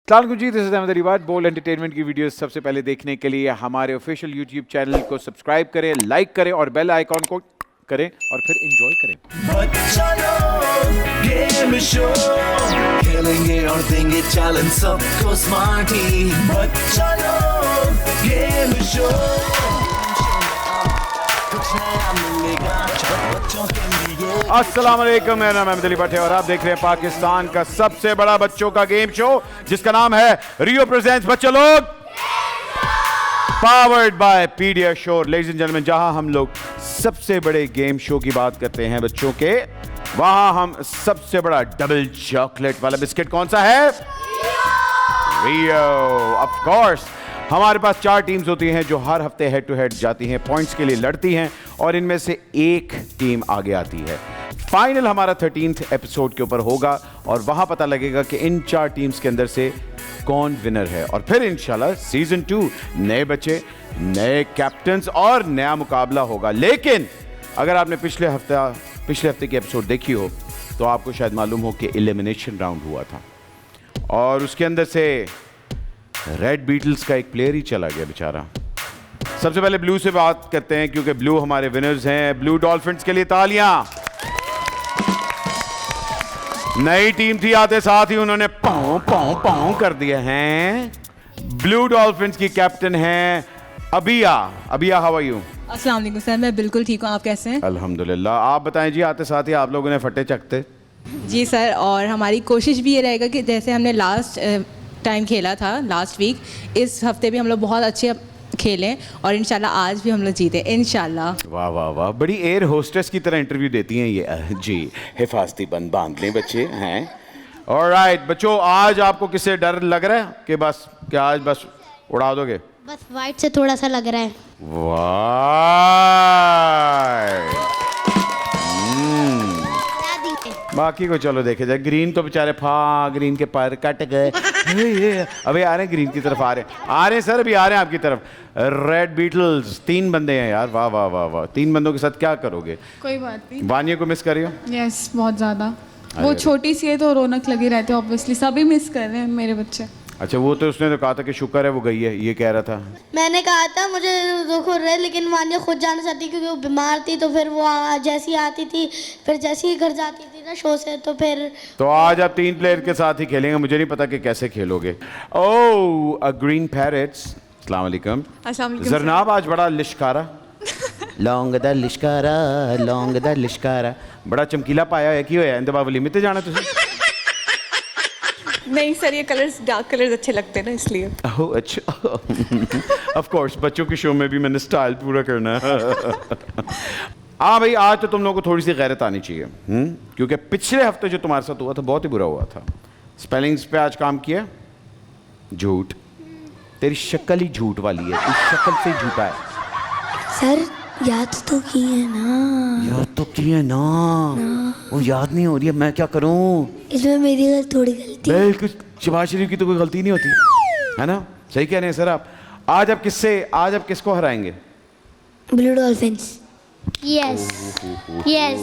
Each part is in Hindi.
जी, दिस इज अहमद अलीवाद। बोल एंटरटेनमेंट की वीडियोस सबसे पहले देखने के लिए हमारे ऑफिशियल यूट्यूब चैनल को सब्सक्राइब करें, लाइक करें और बेल आइकॉन को करें और फिर एंजॉय करें। गेम शो खेलेंगे और देंगे चैलेंज सबको स्मार्टी। गेम शो कुछ नया मिलेगा बच्चों के लिए। अस्सलाम वालेकुम, मेरा नाम अहमद अली भट्ट है और आप देख रहे हैं पाकिस्तान का सबसे बड़ा बच्चों का गेम शो जिसका नाम है रियो प्रेजेंट्स बच्चे लोग, powered by PediaSure. Ladies and gentleman, जहां हम लोग सबसे बड़े गेम शो की बात करते हैं बच्चों के, वहां हम सबसे बड़ा डबल चॉकलेट वाला बिस्किट कौन सा है? रियो। ऑफ कोर्स हमारे पास 4 टीम्स होती हैं जो हर हफ्ते हेड टू हेड जाती हैं, पॉइंट्स के लिए लड़ती हैं और इनमें से एक टीम आगे आती है। फाइनल हमारा 13th एपिसोड के ऊपर होगा और वहां पता लगेगा कि इन 4 टीम्स के अंदर से कौन विनर है और फिर इंशाल्लाह सीजन 2 नए बच्चे, नए कैप्टन्स और नया मुकाबला होगा। लेकिन अगर आपने पिछले हफ्ते की एपिसोड देखी हो तो आपको शायद मालूम हो कि एलिमिनेशन राउंड हुआ था और उसके अंदर से रेड बीटल्स का एक प्लेयर ही चला गया बेचारा। सबसे पहले ब्लू से बात करते हैं क्योंकि ब्लू हमारे विनर्स हैं। ब्लू डॉल्फिन्स के लिए तालियां। नई टीम थी, आते साथ ही उन्होंने पाँव पाँव पाँव कर दिए हैं। ब्लू डॉल्फिन्स की कैप्टन हैं अबिया। अबिया, हाउ आर यू? अस्सलाम वालेकुम सर, मैं बिल्कुल ठीक हूँ, आप कैसे हैं? अल्हम्दुलिल्लाह। आप बताएं जी, आते साथ ही आप लोगों ने फटे चकते? जी सर, और हमारी कोशिश भी ये रहेगा कि जैसे हमने लास्ट टाइम खेला था लास्ट वीक, इस हफ्ते भी हम लोग बहुत अच्छे खेलें और इंशाल्लाह आज भी हम लोग जीते इंशाल्लाह। वाह वाह वाह, बड़ी एयर होस्टेस की तरह इंटरव्यू देती हैं ये। जी, हिफाजती बंद बांध लें बच्चे हैं। ऑलराइट बच्चों, आज आपको किससे डर लग रहा है कि बस क्या आज बस उड़ा दोगे? बस वाइट से थोड़ा सा लग रहा है। वाह, बाकी को चलो देखे जाए। ग्रीन तो बेचारे ग्रीन के पर कट गए। अबे आ रहे हैं, ग्रीन की तरफ आ रहे हैं सर, अभी आ रहे हैं आपकी तरफ। रेड बीटल्स 3 बंदे हैं यार। वाह वाह वाह वाह, 3 बंदों के साथ क्या करोगे? कोई बात नहीं। वानिया को मिस कर रही हो? यस, बहुत ज़्यादा। वो छोटी सी है तो रौनक लगी रहती है, ऑब्वियसली सभी मिस कर रहे हैं मेरे बच्चे। अच्छा, वो तो उसने तो कहा था कि शुक्र है वो गई है, ये कह रहा था। मैंने कहा था मुझे दुख हो रहा है, लेकिन वानिया खुद जाना चाहती क्योंकि वो बीमार थी। तो फिर वो जैसी आती थी, फिर जैसे ही घर जाती थी ना शो से, तो फिर तो आज आप 3 प्लेयर के साथ ही खेलेंगे। मुझे नहीं पता कि कैसे खेलोगे। ओह, अ ग्रीन पैरेट्स, अस्सलाम वालेकुम। जरनाब आज बड़ा लिशकारा लौंग दा लिशकारा, लौंग दा लिशकारा, बड़ा चमकीला पाया है। की होया इंदे बावली में ते जाना तुझे? नहीं सर, ये कलर्स डार्क कलर्स अच्छे लगते हैं ना, इसलिए। ओह अच्छा। ऑफ कोर्स बच्चों के शो में भी मैंने स्टाइल पूरा करना है। हाँ भाई, आज तो तुम लोगों को थोड़ी सी गैरत आनी चाहिए, क्योंकि पिछले हफ्ते जो तुम्हारे साथ हुआ था बहुत ही बुरा हुआ था। स्पेलिंग्स पे आज काम किया। झूठ, तेरी शक्ल ही झूठ वाली है, तू शक्ल से झूठा है। सर याद तो की है ना? याद तो की है ना? वो याद नहीं हो रही है, मैं क्या करूं? इसमें मेरी थोड़ी गलती। बिल्कुल, शहबाज शरीफ की तो कोई गलती नहीं होती है ना? सही कह रहे हैं सर आप। आज आप किसको हराएंगे? Blue Dolphins. Yes yes,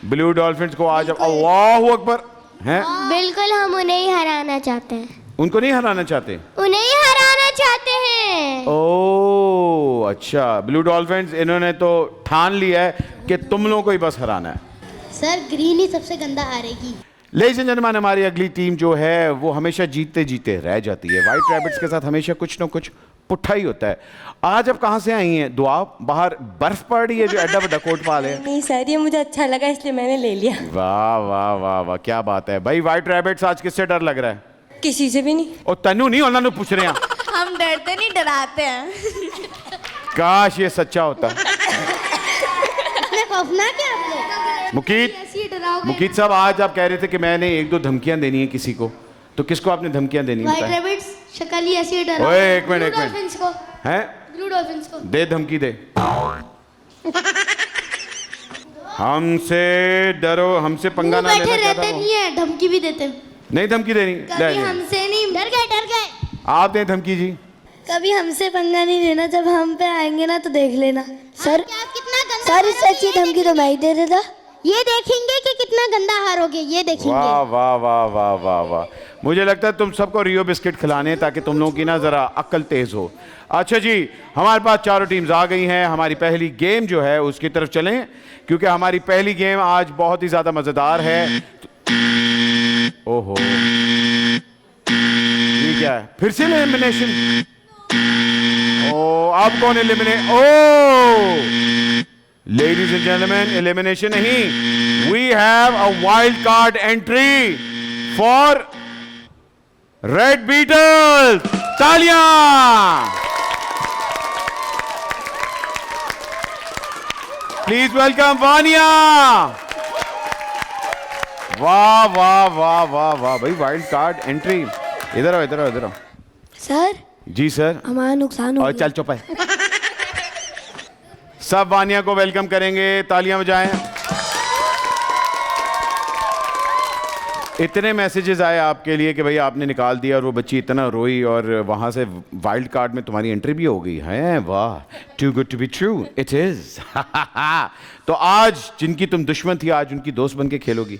Blue Dolphins को आज आप। अल्लाहू अकबर हैं? बिल्कुल, हम उन्हें ही हराना चाहते हैं। उनको नहीं हराना चाहते? उन्हें ही हराना चाहते हैं। ओह अच्छा, ब्लू डॉल्फिन्स इन्होंने तो ठान लिया है कि तुम लोगों को ही बस हराना है। सर ग्रीन ही सबसे गंदा हारेगी। लेडीज एंड जेंटलमैन, हमारी अगली टीम जो है वो हमेशा जीतते जीते रह जाती है। व्हाइट रैबिट्स के साथ हमेशा कुछ ना कुछ पुट्ठा ही होता है। आज आप कहाँ से आई हैं? दुआ, बाहर बर्फ पड़ रही है जो एड्डा बड़ा कोट पा ले। नहीं सर, ये मुझे अच्छा लगा इसलिए मैंने ले लिया। वाह वाह वाह वाह, क्या बात है भाई। व्हाइट रैबिट्स, आज किससे डर लग रहा है? किसी से भी नहीं। और तनु नहीं, उन्होंने पूछ रहे हैं। हम डरते नहीं, डराते हैं। काश ये सच्चा होता। मुकीत साहब, आज आप कह रहे थे कि मैंने 1-2 धमकियां देनी है किसी को, तो किसको आपने धमकियां देनी है? व्हाइट रैबिट्स शक्ल ही ऐसी डराओ। ओए एक मिनट को हैं? ब्लू डॉल्फिन्स को दे धमकी दे। हमसे डरो, हमसे पंगा ना लेना। बैठे रहते नहीं है, धमकी भी देते। नहीं धमकी देनी, कभी हमसे नहीं। डर गए। आप दें धमकी जी। कभी हमसे पंगा नहीं लेना, जब हम पे आएंगे ना तो देख लेना। सर कितना गंदा। सर इससे अच्छी धमकी तो मैं ही दे देता। ये देखेंगे कि कितना गंदा हारोगे, ये देखेंगे। वाह वाह वाह वाह वाह वाह, मुझे लगता है तुम सबको रियो बिस्किट खिलाने हैं ताकि तुम लोगों की ना जरा अक्ल तेज हो। अच्छा जी, हमारे पास चारों टीम्स आ गई हैं। हमारी पहली गेम जो है उसकी तरफ चलें, क्योंकि हमारी पहली गेम आज बहुत ही ज्यादा मजेदार है। ओहो, ये क्या है? फिर से एलिमिनेशन? ओ, अब कौन एलिमिनेट? ओ, लेडीज एंड जेंटलमैन, एलिमिनेशन नहीं, we have a wild card entry for Red Beetle. तालियां! Please welcome Vania. वाह वाह वाह वाह वाह भाई, वाइल्ड कार्ड एंट्री। इधर आओ इधर आओ इधर आओ। सर जी सर। हमारा नुकसान हो और चल चुप है। सब वानिया को वेलकम करेंगे, तालियां बजाएं। इतने मैसेजेस आए आपके लिए कि भाई आपने निकाल दिया और वो बच्ची इतना रोई और वहां से वाइल्ड कार्ड में तुम्हारी एंट्री भी हो गई है। वाह, too good to be true, it is. तो आज जिनकी तुम दुश्मन थी, आज उनकी दोस्त बन के खेलोगी।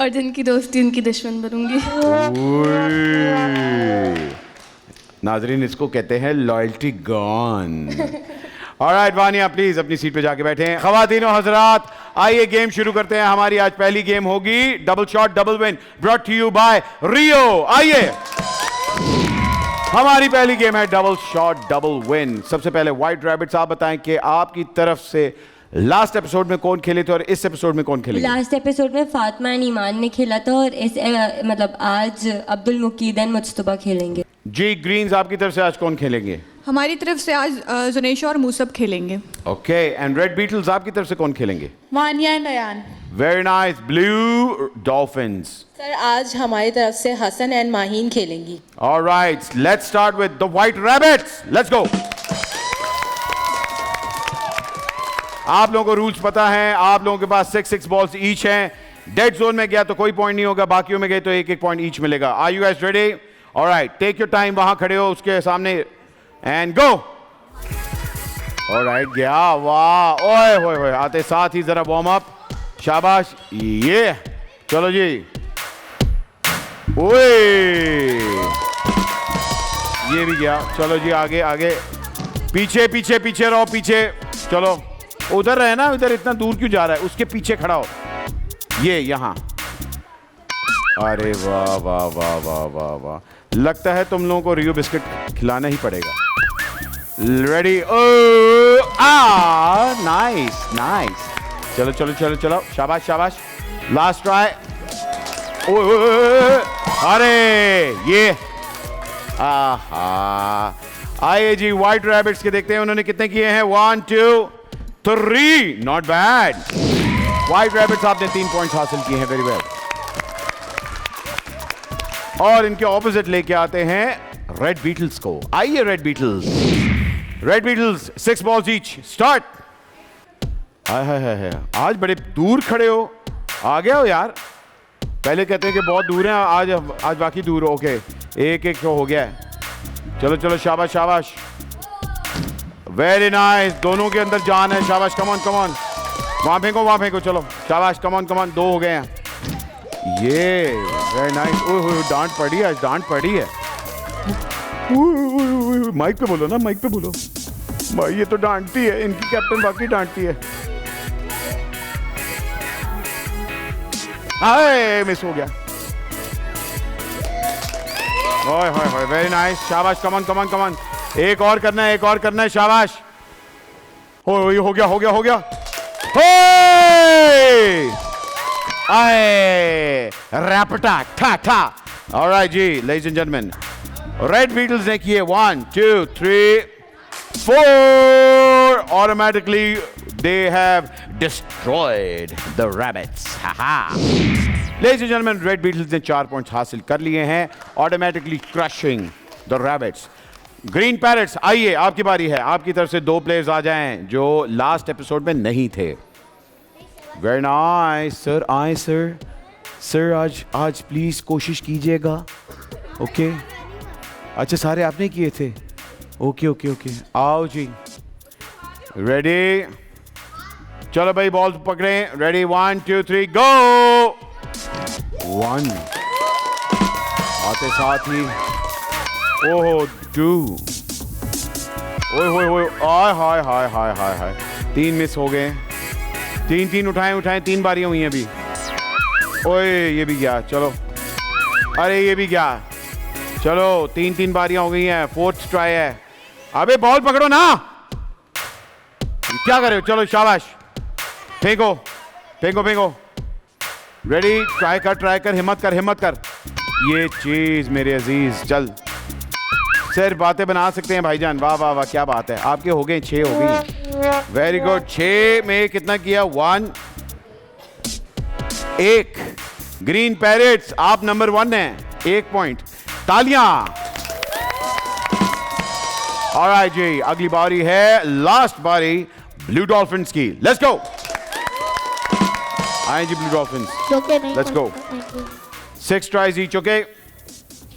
और जिनकी दोस्ती उनकी दुश्मन बनूंगी। नाजरीन, इसको कहते हैं loyalty gone. Alright Vaniya, please अपनी सीट पे जाके बैठे हैं। खवातीन और हजरात, आइए गेम शुरू करते हैं। हमारी आज पहली गेम होगी double shot double win, brought to you by Rio. आइए, हमारी पहली गेम है डबल शॉट डबल विन। सबसे पहले व्हाइट रैबिट्स, आप बताएं कि आपकी तरफ से लास्ट एपिसोड में कौन खेले थे और इस एपिसोड में कौन खेलेंगे? लास्ट एपिसोड में फातिमा एंड ईमान ने खेला था और इस मतलब आज अब्दुल मुकीद एंड मुज्तबा खेलेंगे। जी ग्रीन्स, आपकी तरफ से आज कौन खेलेंगे? हमारी तरफ से आज जुनेशा और मूसब खेलेंगे। ओके, एंड रेड बीटल्स आपकी तरफ से कौन खेलेंगे? Vania and Ayaan. Very nice, Blue Dolphins. Sir आज हमारी तरफ से हसन एंड माहीन खेलेंगी। Alright, let's start with the White Rabbits. Let's go. आप लोगों को रूल्स पता है, आप लोगों के पास 6 बॉल्स ईच हैं। डेड जोन में गया तो कोई पॉइंट नहीं होगा, बाकियों में गए तो 1 पॉइंट ईच मिलेगा। Are you guys ready? Alright, take your time, वहां खड़े हो उसके सामने एंड गो। ऑलराइट, गया। वाह, ओए होए होए, आते साथ ही जरा वार्म अप। शाबाश, ये चलो जी। ओए, ये भी गया। चलो जी, आगे आगे, पीछे पीछे पीछे रहो, पीछे चलो। उधर रहे ना, उधर इतना दूर क्यों जा रहा है? उसके पीछे खड़ा हो, ये यहां। अरे वाह वाह वाह वाह वाह वाह, लगता है तुम लोगों को रियो बिस्किट खिलाना ही पड़ेगा। रेडी? नाइस नाइस, चलो चलो चलो चलो, शाबाश शाबाश, लास्ट ट्राई। अरे ये, आहा। आइए जी, व्हाइट रैबिट्स के देखते हैं उन्होंने कितने किए हैं। 1 2 3, नॉट बैड। व्हाइट रैबिट्स आपने 3 पॉइंट्स हासिल किए हैं, वेरी वेल। और इनके ऑपोजिट लेके आते हैं रेड बीटल्स को। आइए Red Beetles. Red Beetles 6 balls each, start. Hi, आज बड़े दूर खड़े हो, आ गए हो यार। पहले कहते हैं कि बहुत दूर हैं, आज बाकी दूर हो। ओके, एक हो गया है। चलो चलो, शाबाश शाबाश, वेरी नाइस। दोनों के अंदर जान है, शाबाश, कम ऑन कम ऑन। वहां फेंको, चलो, शाबाश, कम ऑन 2 हो गए हैं। ये वेरी नाइस। ओह, डांट पड़ी है, डांट पड़ी है। माइक पे बोलो ना, माइक पे बोलो भाई, ये तो डांटती है, इनकी कैप्टन वाकई डांटती है। हाय, मिस हो गया। ओए होए होए, वेरी नाइस, शाबाश, कम ऑन। एक और करना है, शाबाश। हो गया। आए, रैपटा ठा। ऑलराइट जी, ladies and gentleman, red beetles ने किए 1 2 3 4। Automatically they have destroyed the rabbits. Ladies and gentleman, red beetles ने 4 पॉइंट्स हासिल कर लिए हैं, automatically crushing the rabbits. Green parrots, आइए आपकी बारी है। आपकी तरफ से 2 प्लेयर्स आ जाएं जो लास्ट एपिसोड में नहीं थे। वेरी नाइस सर, आए सर आज प्लीज कोशिश कीजिएगा। ओके, अच्छा सारे आपने किए थे। ओके, आओ जी, रेडी चलो भाई बॉल पकड़े, रेडी 1 2 3 गो। 1 आते साथ ही ओहो 2, ओए होए होए, आय हाय हाय हाय हाय हाय, 3 मिस हो गए। 3 उठाएं, 3 बारियां हुई हैं अभी। ओए ये भी गया, चलो अरे ये भी गया, चलो 3 बारियां हो गई हैं, 4th ट्राई है। अबे बॉल पकड़ो ना, क्या कर रहे हो? चलो शाबाश, फेंको फेंको फेंको, रेडी, ट्राई कर, हिम्मत कर। ये चीज मेरे अजीज, चल सिर्फ बातें बना सकते हैं भाईजान। वाह वाह वाह, क्या बात है, आपके हो गए 6 हो गई, वेरी गुड। 6 में कितना किया? 1 1। ग्रीन पैरेट्स आप नंबर 1 हैं, 1 पॉइंट, तालियां। ऑलराइट जी, अगली बारी है, लास्ट बारी ब्लू डॉल्फिन्स की। लेट्स गो, आए जी ब्लू डॉल्फिन्स, जोके नहीं let's go. 6 tries each, okay,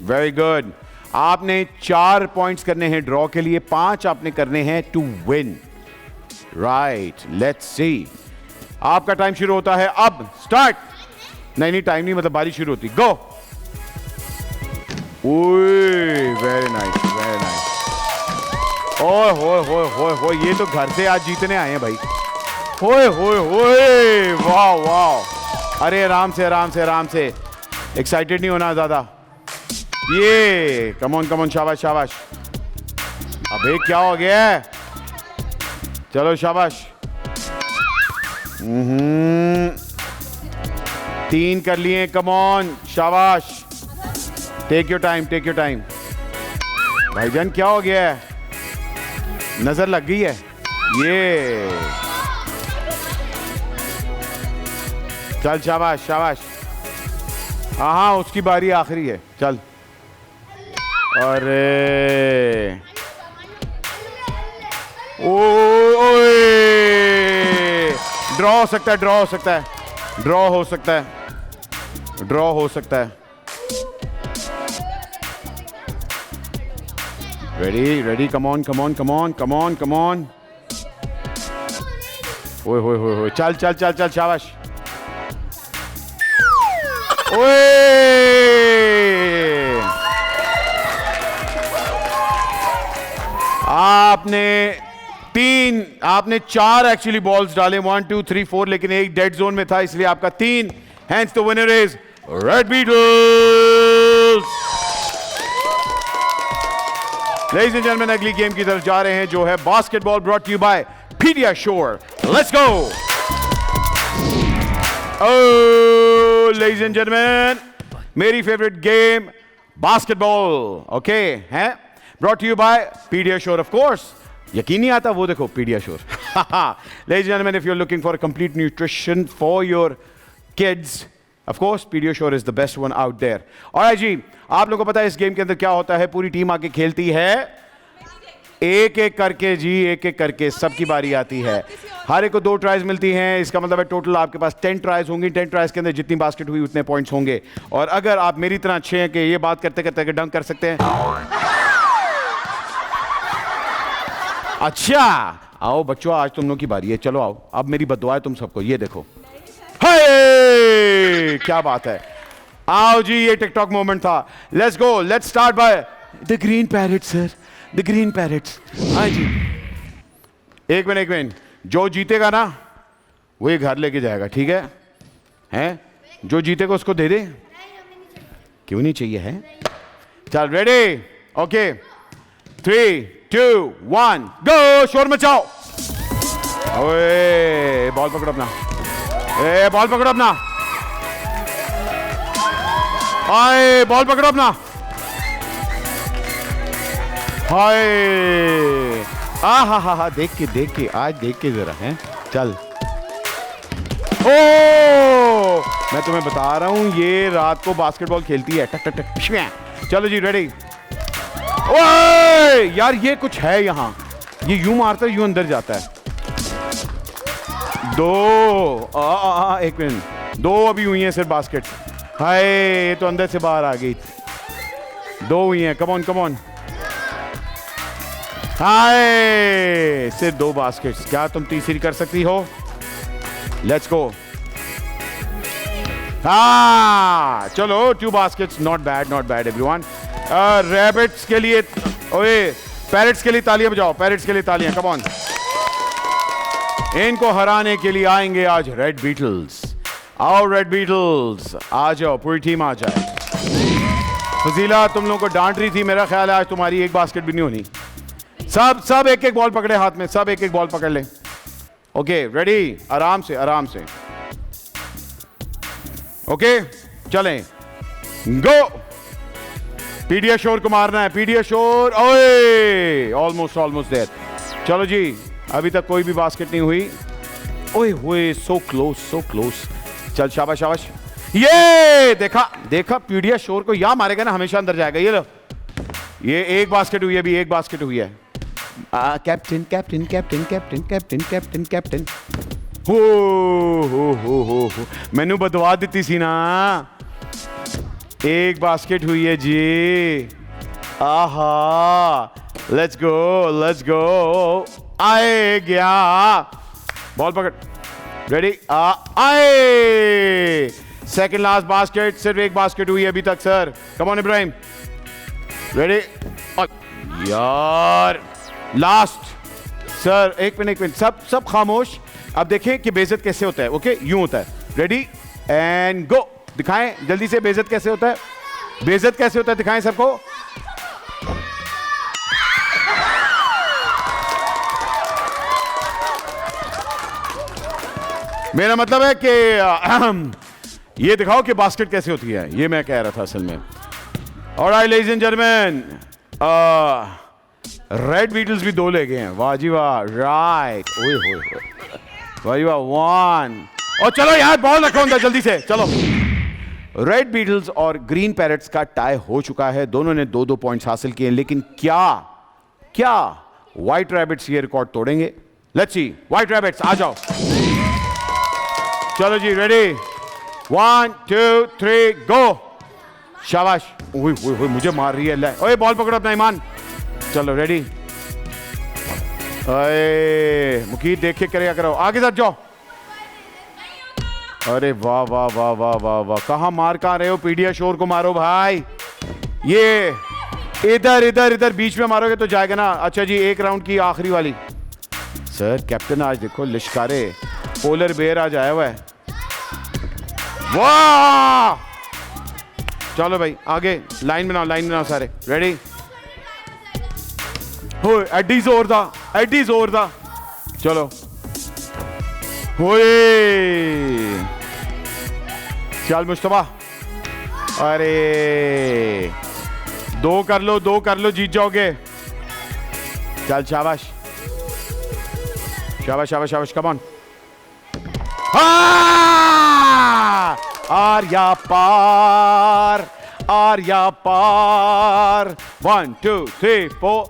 very good. आपने 4 पॉइंट्स करने हैं ड्रॉ के लिए, 5 आपने करने हैं to win. Right, let's see, आपका टाइम शुरू होता है अब, स्टार्ट। नहीं टाइम नहीं, मतलब बारी शुरू होती, go. Very nice, very nice. ओए होए होए होए होए, ये तो घर से आज जीतने आए हैं भाई। होए होए होए, वाह वाह, अरे आराम से, एक्साइटेड नहीं होना ज्यादा। ये कमोन, शाबाश शाबाश। अबे क्या हो गया है? चलो शाबाश। 3 कर लिए, कमोन, शाबाश। Take your time. भाईजान क्या हो गया है? नजर लग गई है ये। चल शाबाश। हाँ उसकी बारी आखिरी है, चल। अरे ओए, ड्रॉ हो सकता है। Ready, come on. ओए होए, चल, शाबाश। ओए, आपने 4 एक्चुअली बॉल्स डाले, 1 2 3 4, लेकिन एक डेड जोन में था, इसलिए आपका 3। Hence the winner is red beetles. Ladies and gentleman, अगली गेम की तरफ जा रहे हैं, जो है basketball, brought you by PediaSure. Let's go. Oh ladies and gentleman, मेरी फेवरेट गेम बास्केटबॉल, ओके, है brought you by PediaSure of course. यकीन नहीं आता, वो देखो PediaSure. Ladies and gentlemen, if you're looking for a complete nutrition for your kids, of course Pediasure is the best one out there. Alright जी, आप लोगों को पता है इस गेम के अंदर क्या होता है? पूरी टीम आके खेलती है, एक करके जी, एक करके सबकी बारी आती है। हर एक को 2 ट्राइज मिलती हैं, इसका मतलब है टोटल आपके पास 10 ट्राइज होंगी। 10 ट्राइज के अंदर जितनी बास्केट हुई उतने पॉइंट्स होंगे। और अगर आप मेरी तरह अच्छे हैं कि ये बात करते करते डंक कर सकते हैं, अच्छा आओ बच्चों, आज तुम लोगों की बारी है, चलो आओ, अब मेरी बद्दुआ है तुम सबको, ये देखो। हे क्या बात है, आओ जी, ये टिकटॉक मोमेंट था। Let's go, let's start by the green parrots sir, the green parrots. हाँ जी, एक मिनट, जो जीतेगा ना वो ये घर लेके जाएगा, ठीक है? हैं, जो जीतेगा उसको दे दे, क्यों नहीं चाहिए है? चल रेडी, ओके, 3 2 1 गो, शोर मचाओ। ओए बॉल पकड़ो अपना, बॉल पकड़ो अपना, हाय बॉल पकड़ो अपना, हाय, हा देख के आज देख के जरा हैं, चल। ओ मैं तुम्हें बता रहा हूं, ये रात को बास्केटबॉल खेलती है, टक टक टक। चलो जी रेडी। ओए यार ये कुछ है यहाँ, ये यूं मारता है यूं अंदर जाता है। 2 एक मिनट, 2 अभी हुई हैं सिर्फ बास्केट। हाय ये तो अंदर से बाहर आ गई। 2 हुई हैं, कम ऑन। हाय सिर्फ 2 बास्केट्स, क्या तुम तीसरी कर सकती हो? Let's go. हाँ चलो, 2 baskets, not bad everyone. Rabbits के लिए, ओए पैरेट्स के लिए तालियां बजाओ, पैरेट्स के लिए तालियां, कम ऑन। इनको हराने के लिए आएंगे आज रेड बीटल्स। आओ रेड बीटल्स, आ जाओ, पूरी टीम आ जाए। फजीला तुम लोगों को डांट रही थी, मेरा ख्याल है आज तुम्हारी एक बास्केट भी नहीं होनी। सब एक एक बॉल पकड़े हाथ में, सब एक एक बॉल पकड़ ले। ओके रेडी, आराम से आराम से। ओके चलें, गो। पीडियाश्योर को मारना है, पीडियाश्योर, ओए ऑलमोस्ट देयर। चलो जी, अभी तक कोई भी बास्केट नहीं हुई। ओए हुए, सो क्लोज। चल शाबाश शाबाश, ये देखा पीडियाश्योर को यहां मारेगा ना, हमेशा अंदर जाएगा। ये लो, ये एक बास्केट हुई है, अभी एक बास्केट हुई है। कैप्टन हो मैनू बदवा दी सी ना, एक बास्केट हुई है जी। आहा, लेट्स गो। आए गया, बॉल पकड़, रेडी, आए। सेकंड लास्ट बास्केट, सिर्फ एक बास्केट हुई है अभी तक sir. Come on Ibrahim, ready. यार लास्ट सर, एक मिनट, सब खामोश। अब देखें कि बेइज्जत कैसे होता है। ओके, यूं होता है। Ready and go. दिखाएं जल्दी से बेइज्जत कैसे होता है, दिखाएं सबको। मेरा मतलब है कि ये दिखाओ कि बास्केट कैसे होती है, ये मैं कह रहा था असल में। Alright ladies and gentleman, red Beatles भी 2 ले गए हैं। वाह जी वाह, राइट। ओए होए, वाह जी वाह, 1। और चलो यार, बॉल रखो अंदर जल्दी से, चलो। रेड बीटल्स और ग्रीन पैरेट्स का टाई हो चुका है, दोनों ने 2-2 पॉइंट्स हासिल किए, लेकिन क्या व्हाइट रैबिट्स ये रिकॉर्ड तोड़ेंगे? लेट्स सी, व्हाइट रैबिट्स आ जाओ। चलो जी, रेडी, 1 2 3 गो। शाबाश। ओए मुझे मार रही है, ले ओए बॉल पकड़ो अपना ईमान। चलो रेडी, अरे मुकीद देख के करेगा करो, आगे सर जाओ। अरे वाह, कहां मार रहे हो? पीडियाश्योर को मारो भाई, ये इधर बीच में मारोगे तो जाएगा ना। अच्छा जी, एक राउंड की आखिरी वाली। सर कैप्टन आज देखो लिश्कारे पोलर बेयर आज आया हुआ है। वाह, चलो भाई आगे, लाइन बनाओ सारे, रेडी। हो एडी जोर दा, चलो। होए चल मुस्तफा, अरे 2 कर लो, जीत जाओगे। चल शाबाश, कम ऑन। आर्या पार, 1 2 3 4।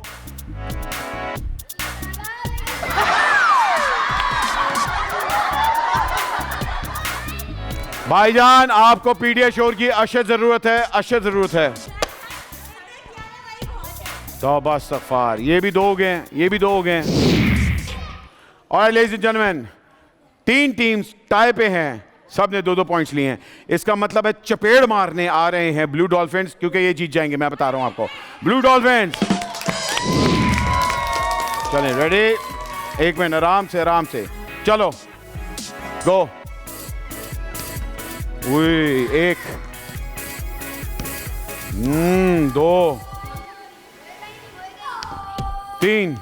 भाईजान आपको पीडियाश्योर की अशद जरूरत है। तौबा इस्तग़फ़ार, ये भी 2 हो गए। और ladies and gentleman, 3 teams tie पे हैं, सब ने 2-2 पॉइंट्स लिए हैं। इसका मतलब है चपेड़ मारने आ रहे हैं ब्लू डॉल्फिन्स, क्योंकि ये जीत जाएंगे, मैं बता रहा हूं आपको। ब्लू डॉल्फिन्स, चलें रेडी, 1 मिनट, आराम से चलो, गो। 1 2 3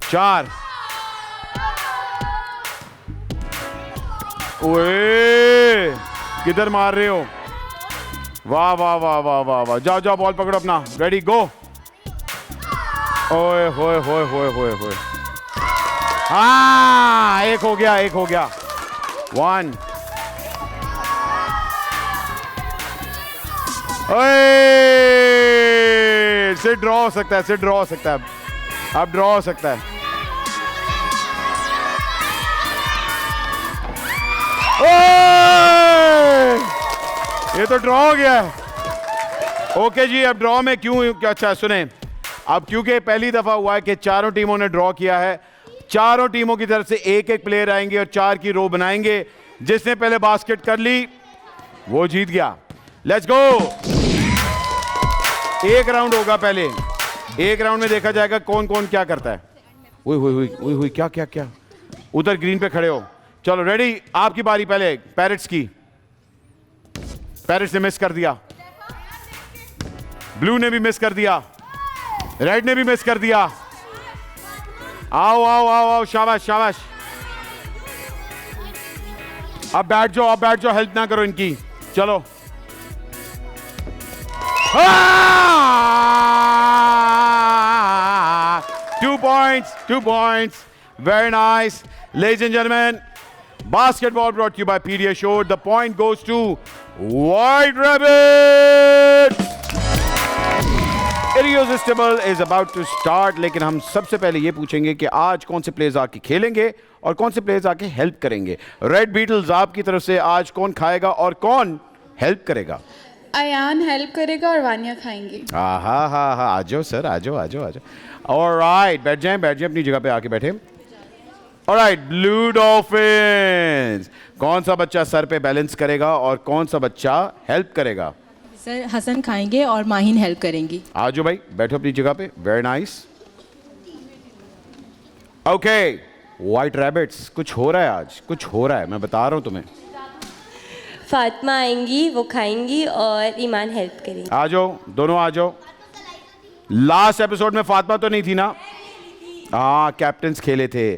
4। ओए किधर मार रहे हो? वाह, जाओ बॉल पकड़ो अपना, रेडी गो। ओए होए, हाँ एक हो गया। 1। से ड्रॉ हो सकता है, अब ड्रॉ हो सकता है। ये तो ड्रॉ हो गया है। ओके जी, अब ड्रॉ में क्यों? अच्छा सुने, अब क्योंकि पहली दफा हुआ है कि चारों टीमों ने ड्रॉ किया है, चारों टीमों की तरफ से एक एक प्लेयर आएंगे और 4 की रो बनाएंगे। जिसने पहले बास्केट कर ली वो जीत गया। Let's go. एक राउंड होगा पहले, एक राउंड में देखा जाएगा कौन कौन क्या करता है। हुई क्या क्या क्या, उधर ग्रीन पे खड़े हो। चलो रेडी, आपकी बारी। पहले पैरेट्स की। पैरेट्स ने मिस कर दिया, ब्लू ने भी मिस कर दिया, रेड ने भी मिस कर दिया। आओ आओ आओ आओ, शाबाश शाबाश। अब बैठ जाओ, अब बैठ जाओ, हेल्प ना करो इनकी। चलो 2 points, 2 points. Very nice. Ladies and gentlemen, basketball brought to you by Pediasure. The point goes to White Rabbit. Irresistible is about to start. लेकिन हम सबसे पहले ये पूछेंगे कि आज कौन से प्लेयर्स आके खेलेंगे और कौन से प्लेयर्स आके हेल्प करेंगे। रेड बीटल्स, आपकी तरफ से आज कौन खाएगा और कौन हेल्प करेगा? अयान हेल्प करेगा और वानिया खाएंगी। हाँ हाँ हाँ, आ जाओ सर, आ जाओ आ जाओ आ जाओ। ऑलराइट, बैठ जाएं अपनी जगह पे आके बैठे। ऑलराइट, ब्लू डॉल्फिन्स, कौन सा बच्चा सर पे बैलेंस करेगा और कौन सा बच्चा हेल्प करेगा? सर हसन खाएंगे और माहिन हेल्प करेंगी। आ जाओ भाई, बैठो अपनी जगह पे। Very nice. Okay white rabbits, कुछ हो रहा है आज, कुछ हो रहा है, मैं बता रहा हूं तुम्हें। फातिमा आएंगी, वो खाएंगी और ईमान हेल्प करेगी। आ जाओ, दोनों आ जाओ। लास्ट एपिसोड में फातिमा तो नहीं थी ना? हाँ, कैप्टन्स खेले थे।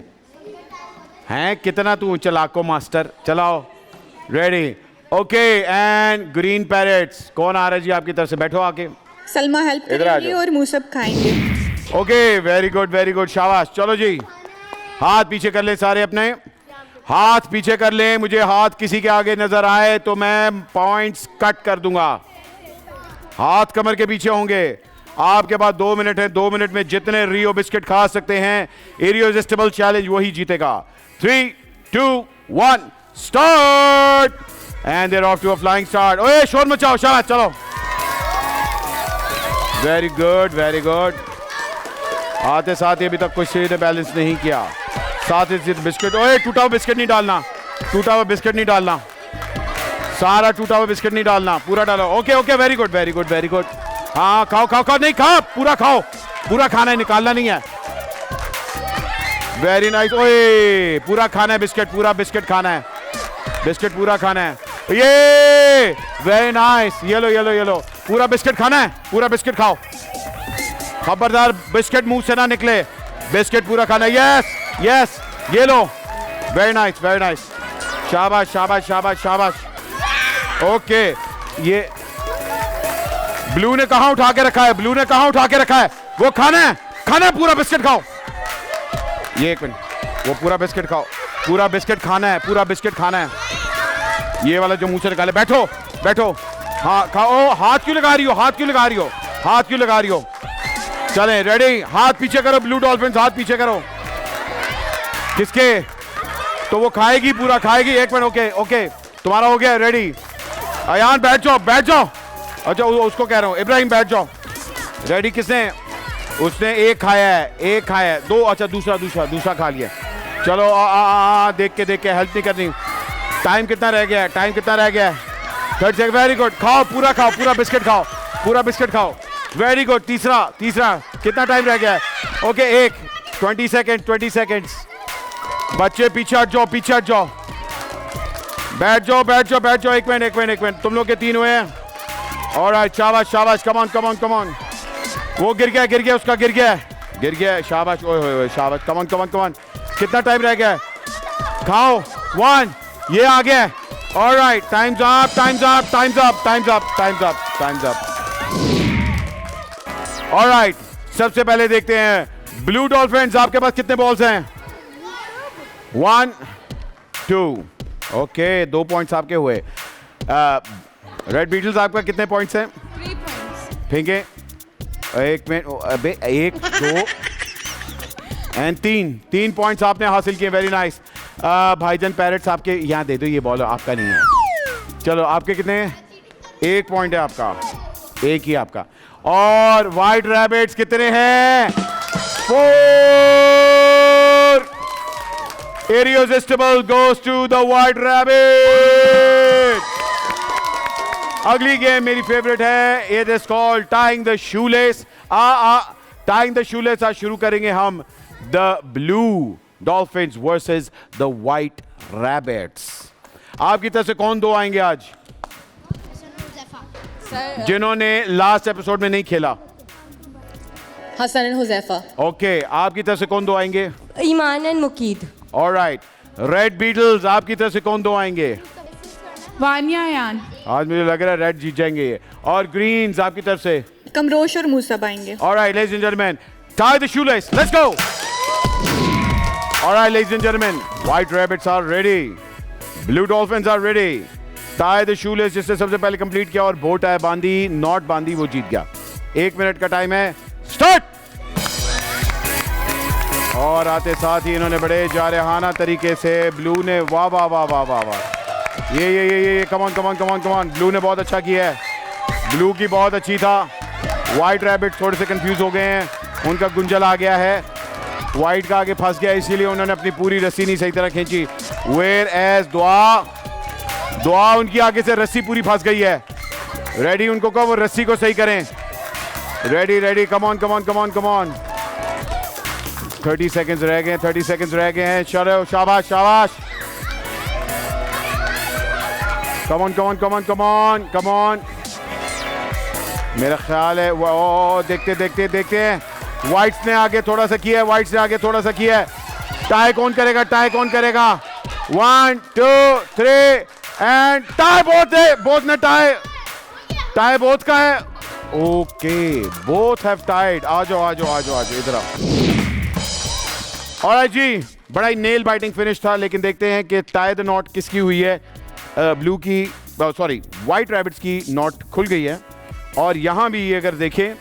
हैं कितना तू चलाको मास्टर। चलाओ, ready, okay. And green parrots, कौन आ रहा है जी आपकी तरफ से? बैठो आके। सलमा हेल्प इधर आ करेंगी जाओ। और मूसब खाएंगे। ओके, वेरी गुड, शाबाश। चलो जी, हाथ पीछे कर ले सारे अपने, हाथ पीछे कर ले। मुझे हाथ किसी के आगे नजर आए तो मैं पॉइंट्स कट कर दूंगा। हाथ कमर के पीछे होंगे। आपके पास 2 मिनट है, 2 मिनट में जितने रियो बिस्किट खा सकते हैं, इरियोजिस्टिबल चैलेंज, वही जीतेगा। 3, 2, 1 start. And there off to a flying start. ओए शोर मचाओ, शाबाश, चलो। Very good. आते साथ अभी तक कुछ ने बैलेंस नहीं किया। साथ ही बिस्किट, ओए टूटा हुआ बिस्किट नहीं डालना, टूटा हुआ बिस्किट नहीं डालना, सारा टूटा हुआ बिस्किट नहीं डालना, पूरा डालो। Okay, very good. हाँ, खाओ, नहीं खा, पूरा खाओ, पूरा खाना है, निकालना नहीं है। Very nice. ओए पूरा खाना है बिस्किट, पूरा बिस्किट खाना है, बिस्किट पूरा खाना है। ये वेरी नाइस। ये लो, पूरा बिस्किट खाना है, पूरा बिस्किट खाओ। खबरदार बिस्किट मुंह से ना निकले, बिस्किट पूरा खाना है। यस, ये लो। Very nice. शाबाश। ओके, ये ब्लू ने कहां उठा के रखा है? वो खाना है, पूरा बिस्किट खाओ। ये 1 मिनट, वो पूरा बिस्किट खाओ, पूरा बिस्किट खाना है। ये वाला जो मुंह से निकाले। बैठो। हाँ खाओ। हाथ क्यों लगा रही हो? चलें, रेडी, हाथ पीछे करो ब्लू डॉल्फिन्स, हाथ पीछे करो। किसके? तो वो खाएगी, पूरा खाएगी। 1 मिनट, ओके, तुम्हारा हो गया, रेडी। अयान बैठ जाओ। अच्छा, उसको कह रहा हूँ, इब्राहिम बैठ जाओ। रेडी, किसने? उसने एक खाया है, 2, अच्छा दूसरा खा लिया। चलो देख के हेल्प नहीं करनी। टाइम कितना रह गया है? 30 सेकंड। वेरी गुड, खाओ, पूरा बिस्किट खाओ। Very good. तीसरा कितना टाइम रह गया है? Okay, 20 second. बच्चे पीछे हट जाओ। बैठ जाओ। 1 मिनट, तुम लोग के 3 हुए हैं। ऑलराइट, शाबाश, कम ऑन। वो गिर गया, उसका गिर गया। शाबाश, ओए शाबाश, कम ऑन। कितना टाइम रह गया है? खाओ। 1, ये आ गया। Alright, times up. ऑलराइट, सबसे पहले देखते हैं ब्लू डॉल्फिन्स, आपके पास कितने बॉल्स हैं? 1, 2। ओके, 2 पॉइंट्स आपके हुए। रेड बीटल्स, आपका कितने पॉइंट्स हैं? 3 points। फेंके। 1 मिनट, अबे 1, 2 एंड 3 पॉइंट्स आपने हासिल किए। Very nice. भाईजान पैरेट्स, आपके यहाँ दे दो ये बॉल, आपका नहीं है। चलो, आपके कितने हैं? 1 पॉइंट है आपका, 1 ही आपका। और व्हाइट रैबिट्स कितने हैं? 4। Irresistible goes to the White Rabbit. अगली गेम मेरी फेवरेट है. It is called Tying the Shoelace. Tying the Shoelace आज शुरू करेंगे हम. The Blue Dolphins versus the White Rabbits. आपकी तरफ से कौन दो आएंगे आज जिन्होंने लास्ट एपिसोड में नहीं खेला? हसन एंड हुज़ैफा. ओके, आपकी तरफ से कौन दो आएंगे? Iman and Muqeed. Alright. Red Beetles आपकी तरफ से कौन दो आएंगे? वानिया यान. आज मुझे लग रहा है रेड जीत जाएंगे ये. और ग्रीन्स आपकी तरफ से? कमरोश और मूसब आएंगे. Alright ladies and gentleman, tie the shoelace. Let's go. Alright ladies and gentlemen, White Rabbits are ready. Blue Dolphins are ready. Tie the shoelace जिसने सबसे पहले कंप्लीट किया और बो टाई बांधी, नॉट बांधी, वो जीत गया. 1 मिनट का टाइम है. स्टार्ट. और आते साथ ही इन्होंने बड़े जारहाना तरीके से ब्लू ने वाह वाह वाह वाह वाह वाह ये कम ऑन. ब्लू ने बहुत अच्छा किया है. ब्लू की बहुत अच्छी था. व्हाइट रैबिट थोड़े से कंफ्यूज हो गए हैं. उनका गुंजल आ गया है. व्हाइट का आगे फंस गया, इसीलिए उन्होंने अपनी पूरी रस्सी नहीं सही तरह खींची. वेयर एज दुआ उनकी आगे से रस्सी पूरी फंस गई है. रेडी, उनको कहो वो रस्सी को सही करें. Ready come on. 30 सेकंड्स रह गए हैं. शाबाश. Come on. मेरा ख्याल है वो देखते हैं. व्हाइट्स ने आगे थोड़ा सा किया है. टाई कौन करेगा? 1 2 3 एंड टाई. बोथ ने टाई बोथ का है. Okay, both have tied. आ जाओ इधर आओ. ऑलराइट जी, बड़ा ही नेल बाइटिंग फिनिश था, लेकिन देखते हैं कि टाई द नॉट किसकी हुई है. ब्लू की, सॉरी व्हाइट रैबिट्स की नॉट खुल गई है. और यहां भी अगर देखें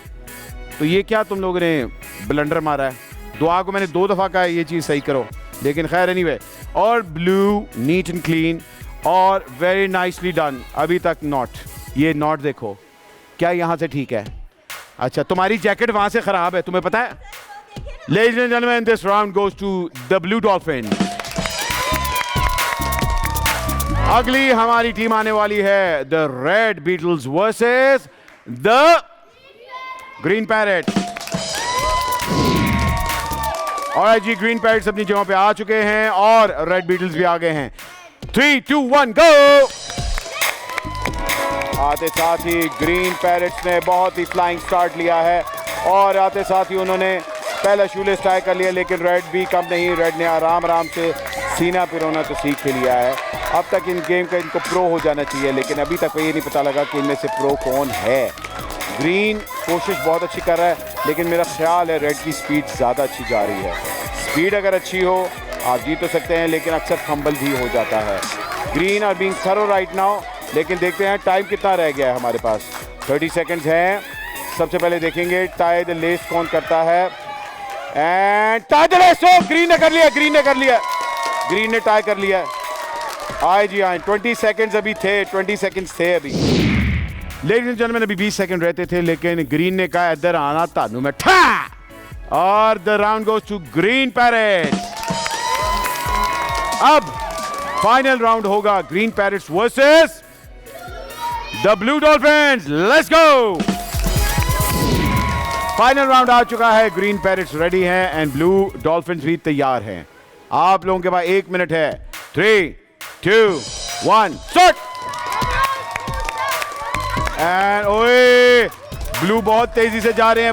तो ये क्या तुम लोगों ने ब्लंडर मारा है. दुआ को मैंने 2 दफा कहा ये चीज सही करो, लेकिन खैर एनीवे. और ब्लू नीट एंड क्लीन और वेरी नाइसली डन. अभी तक नॉट. ये नॉट देखो, क्या यहां से ठीक है? अच्छा, तुम्हारी जैकेट वहां से खराब है, तुम्हें पता है. Ladies and gentlemen, this round goes to the Blue Dolphins. अगली हमारी टीम आने वाली है the Red Beetles versus the Green Parrot. और जी, ग्रीन पैरेट्स अपनी जगहों पे आ चुके हैं और रेड बीटल्स भी आ गए हैं. 3 2 1 गो. आते साथ ही ग्रीन पैरेट्स ने बहुत ही फ्लाइंग स्टार्ट लिया है और आते साथ ही उन्होंने पहला शूलेस टाई कर लिया, लेकिन रेड भी कम नहीं. रेड ने आराम से सीना पिरोना तो सीख लिया है. अब तक इन गेम का इनको प्रो हो जाना चाहिए, लेकिन अभी तक ये नहीं पता लगा कि इनमें से प्रो कौन है. ग्रीन कोशिश बहुत अच्छी कर रहा है, लेकिन मेरा ख्याल है रेड की स्पीड ज़्यादा अच्छी जा रही है. स्पीड अगर अच्छी हो आप जीत तो सकते हैं, लेकिन अक्सर फंबल भी हो जाता है. Green are being thorough right now, लेकिन देखते हैं टाइम कितना रह गया है हमारे पास. 30 सेकेंड्स हैं. सबसे पहले देखेंगे टाई द लेस कौन करता है. And tie the less. Green ने कर लिया. ग्रीन ने टाई कर लिया. आए जी आए. 20 सेकेंड्स अभी थे. 20 सेकेंड्स थे अभी. लेडीज एंड जेंटलमैन, अभी 20 सेकंड रहते थे, लेकिन ग्रीन ने कहा इधर आना तानू में ठा. और the round goes to Green Parrots. अब फाइनल राउंड होगा Green Parrots versus the Blue Dolphins. Let's go. Final round आ चुका है. ग्रीन पैरेट्स रेडी हैं एंड ब्लू डॉल्फिन्स भी तैयार हैं. आप लोगों के पास 1 मिनट है. 3 2 1 स्टार्ट. एंड ओए, ब्लू बहुत तेजी से जा रहे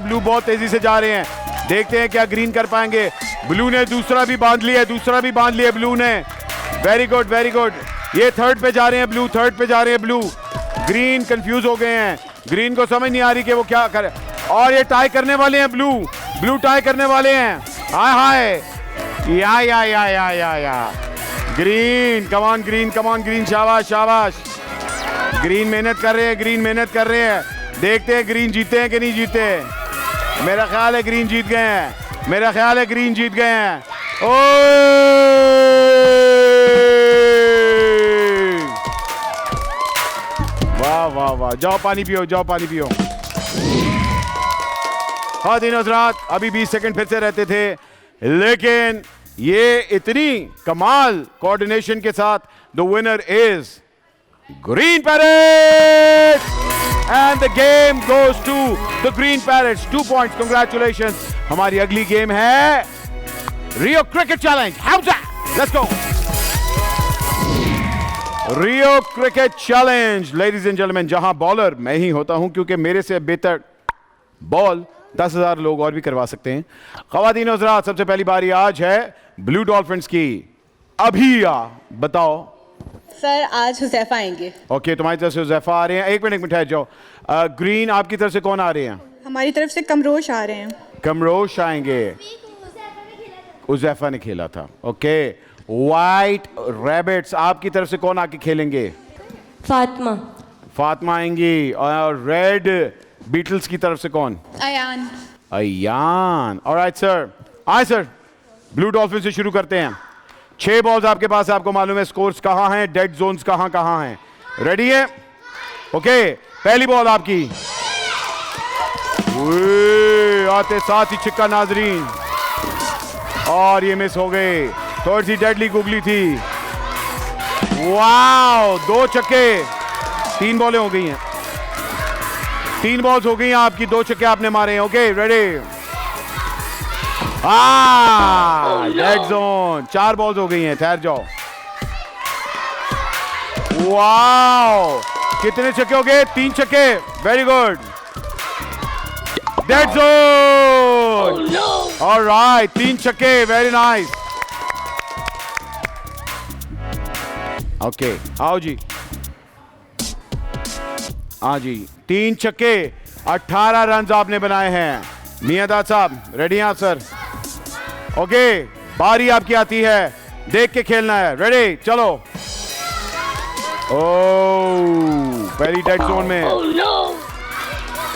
हैं. देखते हैं क्या ग्रीन कर पाएंगे. ब्लू ने दूसरा भी बांध लिया. ब्लू ने. Very good. ये थर्ड पे जा रहे हैं ब्लू. ग्रीन कंफ्यूज हो गए हैं. ग्रीन को समझ नहीं आ रही कि वो क्या करे. और ये टाई करने वाले हैं. ब्लू टाई करने वाले हैं. हाय या. Green come on green. शाबाश. ग्रीन मेहनत कर रहे हैं. देखते हैं ग्रीन जीते हैं कि नहीं जीते. मेरा ख्याल है ग्रीन जीत गए हैं. वाह. जाओ पानी पियो. हाँ दिन हजरात, अभी 20 सेकंड फिर से रहते थे, लेकिन ये इतनी कमाल कोऑर्डिनेशन के साथ the winner is green parrot and the game goes to the green parrots 2 points. Congratulations. हमारी अगली गेम है Rio cricket challenge. How that, let's go. Rio cricket challenge ladies and gentleman, जहां बॉलर मैं ही होता हूं क्योंकि मेरे से बेहतर बॉल 10,000 लोग और भी करवा सकते हैं. ख़वातीन और हज़रात, सबसे पहली बारी आज है ब्लू डॉल्फिन्स की. अभिया बताओ. सर आज हुज़ैफा आएंगे. ओके, तुम्हारी तरफ से हुज़ैफा आ रहे हैं. एक मिनट ठहर जाओ. ग्रीन आपकी तरफ से कौन आ रहे हैं? हमारी तरफ से कमरोश आ रहे हैं. कमरोश आएंगे. हुज़ैफा ने खेला था. ओके. वाइट रैबिट्स आपकी तरफ से कौन आके खेलेंगे? फातिमा. फातिमा आएंगी. और रेड बीटल्स की तरफ से कौन? अयान. अयान. Alright sir. आए सर, ब्लू डॉल्फिन से शुरू करते हैं. 6 बॉल्स आपके पास है. आपको मालूम है स्कोर्स कहां हैं, डेड जोन्स कहां कहां हैं. रेडी है? ओके. पहली बॉल आपकी. आते साथ ही छिक्का नाजरीन, और ये मिस हो गए. थोड़ी सी डेडली गुगली थी. वाओ, 2 छक्के. 3 बॉलें हो गई हैं. 3 बॉल्स हो गई हैं आपकी. 2 छक्के आपने मारे हैं. Okay, ready. Dead zone. 4 balls हो गई हैं. ठहर जाओ. वाओ, कितने छक्के हो गए? 3 छक्के. Very good. Dead zone. Alright, 3 छक्के. Very nice. ओके, आओ जी. हाँ जी, 3 छक्के. 18 रन आपने बनाए हैं. मियादाद साहब रेडी हैं आप सर? ओके, बारी आपकी आती है. देख के खेलना है. रेडी, चलो. ओह, पहली डेड जोन में.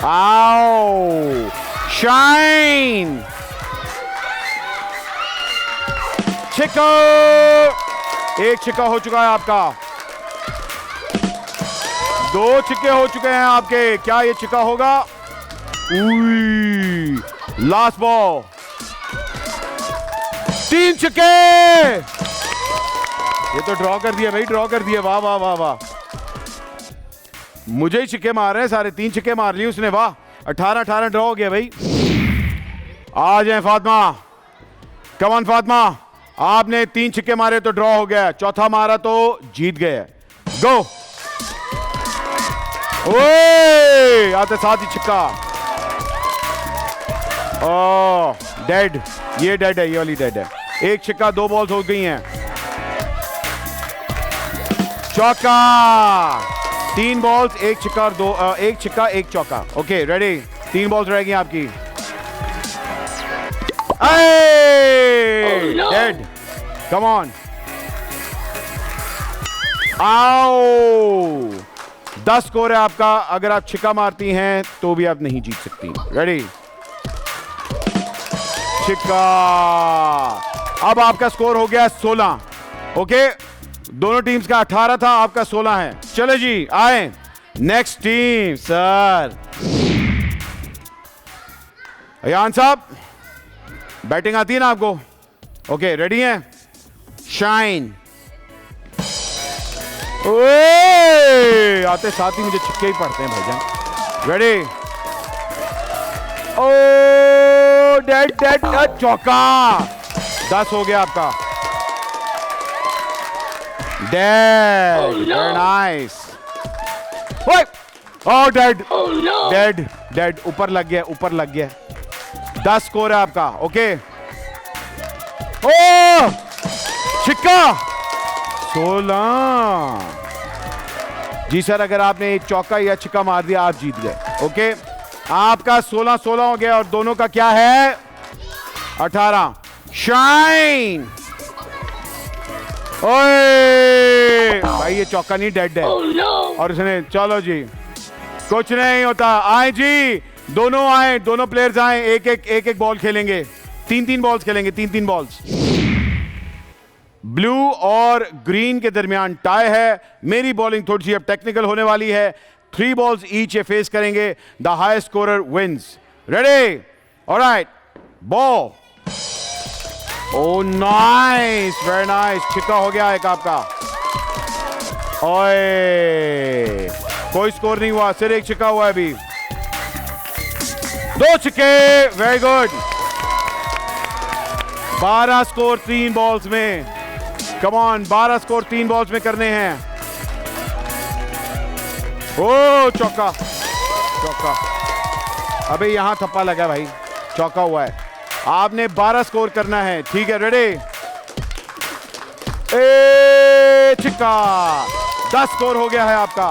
आओ, शाइन. छिक्का. 1 छिक्का हो चुका है आपका. 2 छिक्के हो चुके हैं आपके. क्या ये छिक्का होगा? Last ball. 3 छिक्के. ये तो ड्रॉ कर दिया भाई, ड्रॉ कर दिया. वाह वाह वाह वाह. मुझे ही छिक्के मार रहे हैं सारे. 3 छिक्के मार लिए उसने. वाह, 18-18 ड्रॉ हो गया भाई. आ जाए फातिमा. कमान फातिमा, आपने 3 छिक्के मारे तो ड्रॉ हो गया. चौथा मारा तो जीत गए. गो. ओए, आते साथ ही छिक्का. ओह, डेड. ये डेड है, ये वाली डेड है. 1 छिक्का, 2 बॉल्स हो गई हैं. चौका. 3 बॉल्स, 1 छिक्का और 1 छिक्का 1 चौका. Okay, ready. 3 बॉल्स रहेगी आपकी. डेड. Come on. आओ, 10 स्कोर है आपका. अगर आप छिक्का मारती हैं तो भी आप नहीं जीत सकती. रेडी. छिक्का. अब आपका स्कोर हो गया 16. ओके, दोनों टीम्स का 18 था, आपका 16 है. चलो जी, आए नेक्स्ट टीम. सर अयान साहब, बैटिंग आती है ना आपको? ओके, रेडी हैं? शाइन. ओए, आते साथ ही मुझे छिक्के ही पड़ते हैं भाईजान. रेडी. ओ, डेड डेड. चौका. 10 हो गया आपका. डेड. Very nice. ओ डेड. Dead dead. ऊपर लग गया, ऊपर लग गया. 10 स्कोर है आपका. ओके. ओ, छिक्का. 16. जी सर, अगर आपने एक चौका या छिक्का मार दिया आप जीत गए. ओके, आपका 16-16 हो गया और दोनों का क्या है? 18. शाइन. ओए भाई, ये चौका नहीं, डेड है. और इसने, चलो जी, कुछ नहीं होता. आए जी, दोनों आए, दोनों प्लेयर्स आए. एक बॉल खेलेंगे. 3-3 बॉल्स खेलेंगे. 3-3 बॉल्स. ब्लू और ग्रीन के दरमियान टाई है. मेरी बॉलिंग थोड़ी सी अब टेक्निकल होने वाली है. 3 बॉल्स ईच ये फेस करेंगे. The highest scorer wins. Ready? Alright. Ball. Oh nice, very nice, छिक्का हो गया एक आपका। ओए, कोई स्कोर नहीं हुआ, सिर्फ एक छिक्का हुआ है अभी। 2 छिक्के, वेरी गुड। 12 स्कोर 3 बॉल्स में। कम ऑन, 12 स्कोर 3 बॉल्स में करने हैं। ओ चौका, चौका। अबे यहां थप्पा लगा भाई, चौका हुआ है। आपने 12 स्कोर करना है, ठीक है, रेडी? ए छिक्का, 10 स्कोर हो गया है आपका।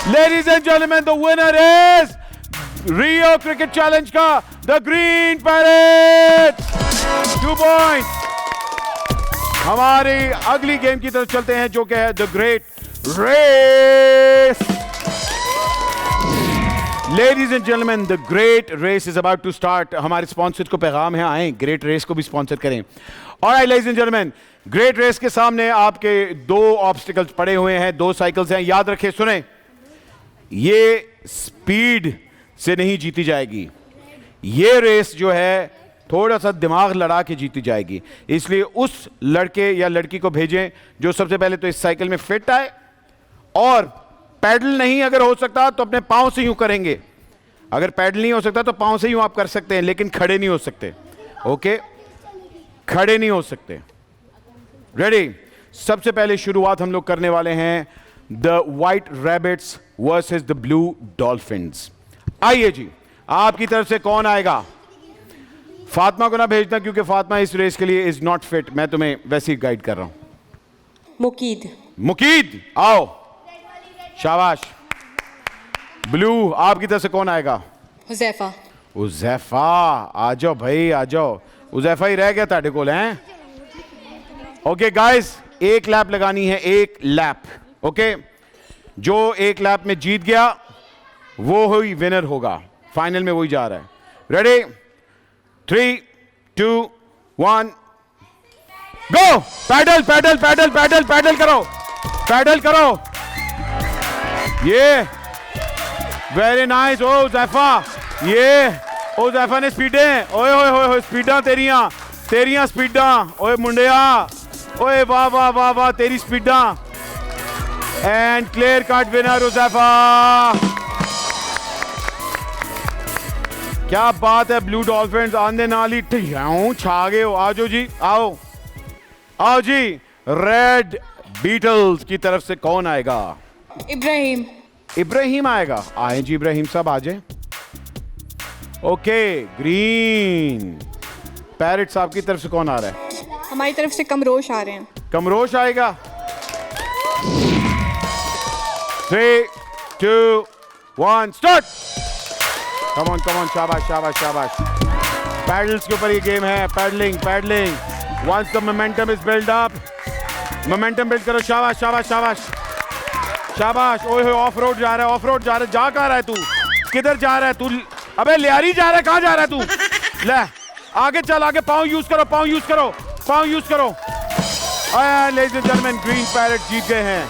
Ladies and gentleman, the winner is Rio cricket challenge का द ग्रीन पैरेट्स, 2 पॉइंट्स। हमारी अगली गेम की तरफ चलते हैं जो कि है the great race. Ladies and gentleman, the great race is about to start. हमारे स्पॉन्सर को पैगाम है, आए ग्रेट रेस को भी स्पॉन्सर करें। Alright ladies and gentleman, great race के सामने आपके 2 ऑब्स्टिकल्स पड़े हुए हैं, 2 साइकिल्स हैं। याद रखें, सुने, ये स्पीड से नहीं जीती जाएगी। ये रेस जो है थोड़ा सा दिमाग लड़ा के जीती जाएगी। इसलिए उस लड़के या लड़की को भेजें जो सबसे पहले तो इस साइकिल में फिट आए, और पैडल नहीं अगर हो सकता तो अपने पांव से यूं करेंगे। अगर पैडल नहीं हो सकता तो पांव से यूं आप कर सकते हैं, लेकिन खड़े नहीं हो सकते। ओके, खड़े नहीं हो सकते। रेडी? सबसे पहले शुरुआत हम लोग करने वाले हैं the White rabbits versus the Blue dolphins. आइए जी, आपकी तरफ से कौन आएगा? फातिमा को ना भेजना, क्योंकि फातिमा इस रेस के लिए इज नॉट फिट। मैं तुम्हें वैसे ही गाइड कर रहा हूं। मुकीद। मुकीद, आओ, शाबाश। ब्लू, आपकी तरफ से कौन आएगा? हुज़ैफा। उज़ैफा, आ जाओ भाई, आ जाओ। उज़ैफा ही रह गया ताड़े कोल हैं। ओके गाइस, 1 लैप लगानी है, 1 लैप। ओके, जो 1 लैप में जीत गया वो ही विनर होगा। फाइनल में वही जा रहा है। Ready? 3, 2, 1, go! Paddle paddle paddle paddle paddle करो, पैडल करो। ये वेरी नाइस। ओ ज़ैफा, ये ओ ज़ैफा ने स्पीडें, ओए ओए ओए, स्पीडां तेरियां, तेरियां स्पीडां, ओए मुंडिया, ओए वाह वाह वाह वाह, तेरी स्पीडां। And clear cut winner Uzaifa. क्या बात है, ब्लू डॉल्फिन्स आंधे नाली टियाऊं छा गए हो। आ जाओ जी, आओ आओ जी। रेड बीटल्स की तरफ से कौन आएगा? इब्राहिम। इब्राहिम आएगा। आए जी इब्राहिम साहब, आ जाए। ओके, ग्रीन पैरेट साहब की तरफ से कौन आ रहा है? हमारी तरफ से कमरोश आ रहे हैं। कमरोश आएगा। 3, 2, 1, start. Come on come on, शाबाश शाबाश शाबाश। पैडल्स के ऊपर ये गेम है, paddling paddling. Once the momentum is build up, momentum build करो। शाबाश शाबाश शाबाश शाबाश। ओए हो, ऑफ रोड जा रहा है, ऑफ रोड जा रहा है। जा कहाँ रहा है तू? किधर जा रहा है तू? अबे लियारी जा रहा है, कहाँ जा रहा है तू? ले आगे चल, आगे पाँव यूज करो, पाँव यूज करो, पाँव यूज करो। Ladies and gentleman, green parrot जीत गए हैं।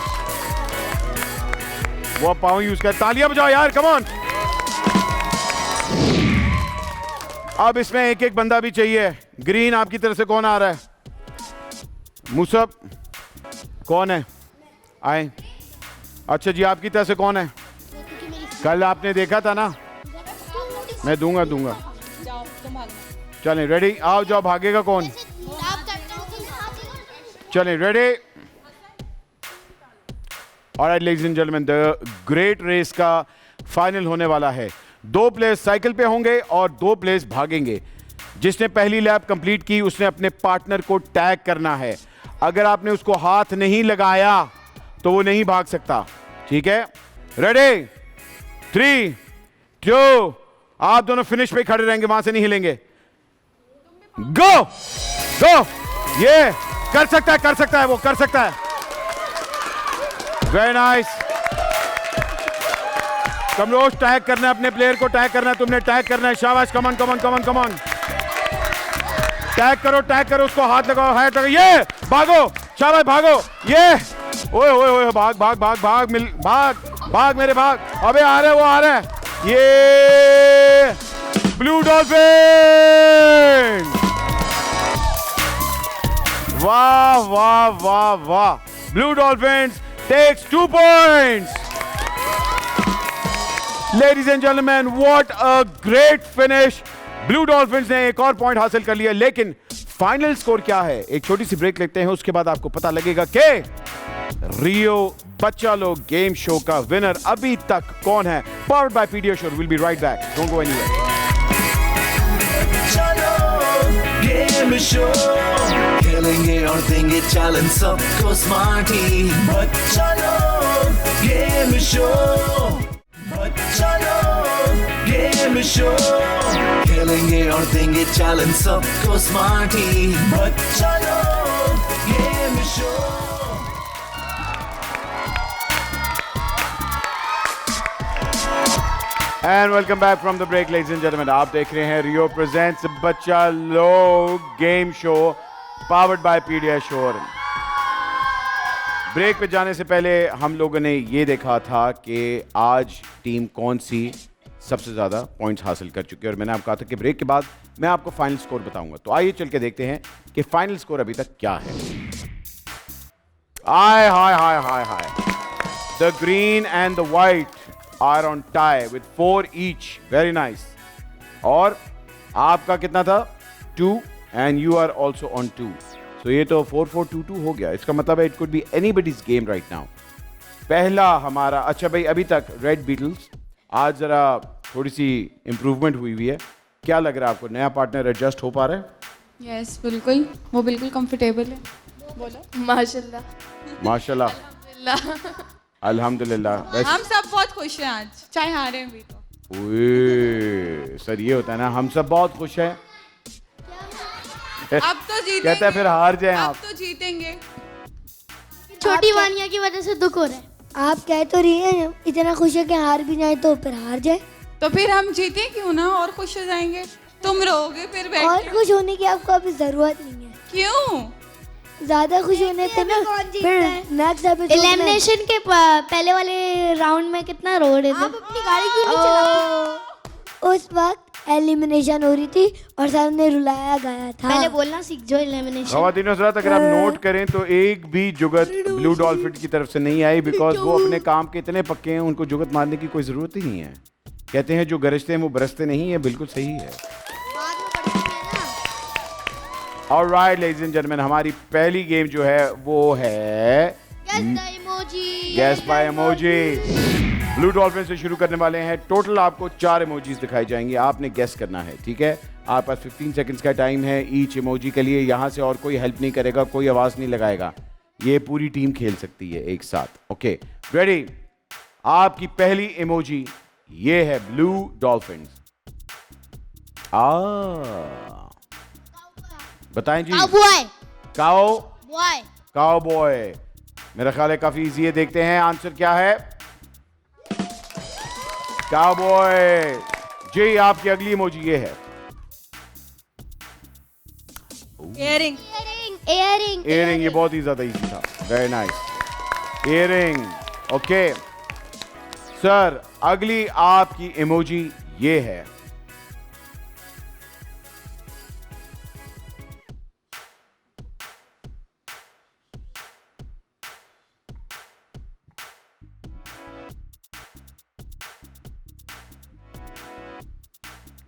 वो पाँव यूज कर, तालियां बजाओ यार, कम ऑन। अब इसमें एक एक बंदा भी चाहिए। ग्रीन, आपकी तरफ से कौन आ रहा है? मुसब, कौन है? आए। अच्छा जी, आपकी तरफ से कौन है? कल आपने देखा था ना, मैं दूंगा दूंगा। चलें, रेडी? आओ जाओ, भागेगा कौन? चलें, ready? Alright ladies and gentleman, the great race का फाइनल होने वाला है। 2 प्लेयर्स साइकिल पे होंगे और 2 प्लेयर्स भागेंगे। जिसने पहली लैप कंप्लीट की उसने अपने पार्टनर को टैग करना है। अगर आपने उसको हाथ नहीं लगाया तो वो नहीं भाग सकता, ठीक है? रेडी? 3, 2, आप दोनों फिनिश पे खड़े रहेंगे, वहां से नहीं हिलेंगे। गो गो। ये कर सकता है, कर सकता है, वो कर सकता है। Very nice. कमरोश, टैग करना है अपने प्लेयर को, टैग करना है, तुमने टैग करना है। शाबाश, कमन कमन कमन कमन। टैग करो, उसको हाथ लगाओ, हाथ लगाओ। ये भागो, शाबाश, भागो। ये ओए ओए ओए, भाग भाग भाग भाग, मिल भाग भाग मेरे भाग। अबे आ रहे, वो आ रहा है। ये ब्लू डॉल्फिन। वाह वाह वाह वाह, blue dolphins takes 2 points. Ladies and gentlemen, what a great finish. Blue dolphins ने एक और पॉइंट हासिल कर लिया, लेकिन फाइनल स्कोर क्या है? एक छोटी सी ब्रेक लेते हैं, उसके बाद आपको पता लगेगा कि रियो बच्चा लोग गेम शो का विनर अभी तक कौन है। Powered by PediaSure, will be right back, don't go anywhere. चलो गेम शो खेलेंगे और देंगे चैलेंज सबको स्मार्टी। बच्चा लोग गेम शो, बच्चा लोग गेम शो खेलेंगे और देंगे चैलेंज सबको स्मार्टी। बच्चा लोग game show. And welcome back from the break ladies and gentleman. आप देख रहे हैं रियो प्रेजेंट्स बच्चा लोग game show powered by PediaSure. Break पे जाने से पहले हम लोगों ने ये देखा था कि आज टीम कौन सी सबसे ज़्यादा पॉइंट्स हासिल कर चुकी है, और मैंने आपको कहा था कि ब्रेक के बाद मैं आपको फाइनल स्कोर बताऊंगा। तो आइए चल के देखते हैं कि फाइनल स्कोर अभी तक क्या है। आय हाय हाय हाय हाय, the green and the white are on tie with 4 each. Very nice. और आपका कितना था? 2 and you are also on 2. So ये तो 4-4-2-2 हो गया। इसका मतलब है it could be anybody's game right now. पहला हमारा, अच्छा भाई अभी तक रेड बीटल्स, आज जरा थोड़ी सी इंप्रूवमेंट हुई है। क्या लग रहा है आपको, नया पार्टनर एडजस्ट हो पा रहा है? यस बिल्कुल, वो बिल्कुल कंफर्टेबल है। बोलो माशाल्लाह। माशाल्लाह अल्हम्दुलिल्लाह। हम सब बहुत खुश हैं आज, चाहे हारे हैं भी तो। ओए सर, ये होता है ना, हम सब बहुत खुश हैं। अब तो जीतेंगे, कहता है फिर हार जाएं अब आप। तो जीतेंगे। छोटी वानिया की वजह से दुख हो रहा है। आप कह तो रही हैं इतना खुश है कि हार भी जाए तो फिर हार जाए, तो फिर हम जीते क्यों ना, और खुश हो जाएंगे। तुम रहोगे फिर बैठ और के। खुश होने की आपको अभी जरूरत नहीं है। क्यों? ज्यादा खुश होने पे ना फिर नेक्स्ट एपिसोड एलिमिनेशन के पहले वाले राउंड में कितना रो रहे थे। आप अपनी गाड़ी क्यों नहीं चलाते? उस वक्त एलिमिनेशन हो रही थी और सब ने रुलाया गाया था। पहले बोलना सीख जो एलिमिनेशन। ख़वातीन हज़रात, अगर आप नोट करें तो एक भी जुगत ब्लू डॉल्फिन की तरफ से नहीं आई, बिकॉज वो अपने काम के इतने पक्के हैं, उनको जुगत मारने की कोई ज़रूरत ही नहीं है। कहते हैं जो गरजते हैं वो बरसते नहीं है, बिल्कुल सही है। ऑलराइट लेडीज एंड जेंटलमैन, हमारी पहली गेम जो है वो है guess by emoji. Blue dolphin से शुरू करने वाले हैं। टोटल आपको 4 इमोजीज दिखाई जाएंगी, आपने गेस करना है, ठीक है? आपके पास 15 सेकंड्स का टाइम है ईच इमोजी के लिए। यहाँ से और कोई हेल्प नहीं करेगा, कोई आवाज़ नहीं लगाएगा, ये पूरी टीम खेल सकती है एक साथ। Okay ready? आपकी पहली इमोजी ये है ब्लू डॉल्फिन। बताएं जी। काउबॉय। मेरा ख्याल है काफी इजी है, देखते हैं आंसर क्या है। काउबॉय जी। आपकी अगली इमोजी ये है इयरिंग। इयरिंग। ये बहुत ही ज्यादा इजी था, very nice. Earring. Okay sir, अगली आपकी इमोजी ये है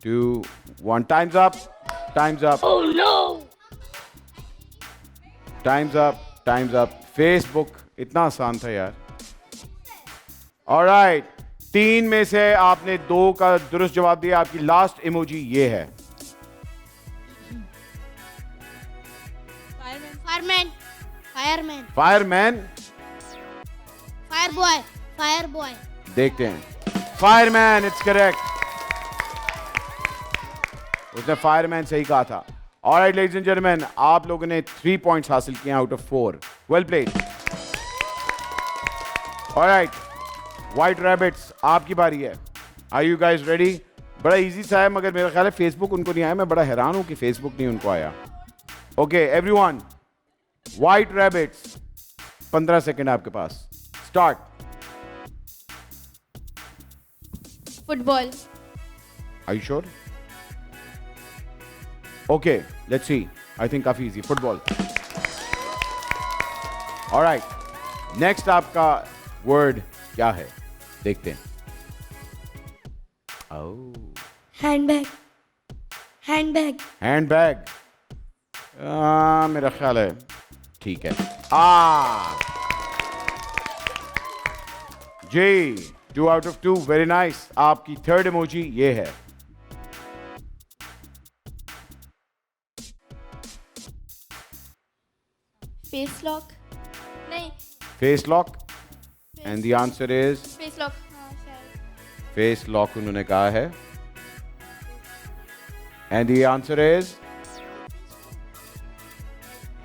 Two, 1. Time's up. Time's up. Oh no. Time's up. Time's up. Facebook इतना आसान था यार। Alright. 3 में से आपने 2 का दुरुस्त जवाब दिया। आपकी लास्ट इमोजी ये है फायरमैन। Fire boy. देखते हैं। Fireman, it's correct. उसने फायरमैन सही कहा था। ऑलराइट लेडीज एंड जेंटलमैन, आप लोगों ने 3 पॉइंट्स हासिल किए out of 4। Well played. Alright white rabbits, आपकी बारी है। Are you guys ready? बड़ा इजी सा है, मगर मेरा ख्याल है फेसबुक उनको नहीं आया। मैं बड़ा हैरान हूं कि फेसबुक नहीं उनको आया। Okay everyone, white rabbits, 15 second आपके पास, start. Football. Are you sure? Okay, let's see. I think काफी इजी. फुटबॉल. ऑलराइट, नेक्स्ट आपका वर्ड क्या है, देखते हैं. हैंडबैग. हैंडबैग. हैंडबैग. मेरा ख्याल है ठीक है. जी, 2 out of 2. Very nice. आपकी थर्ड इमोजी ये है. Face lock. नहीं, face lock. And the answer is face lock. हाँ शायद. फेस लॉक उन्होंने कहा है. And the answer is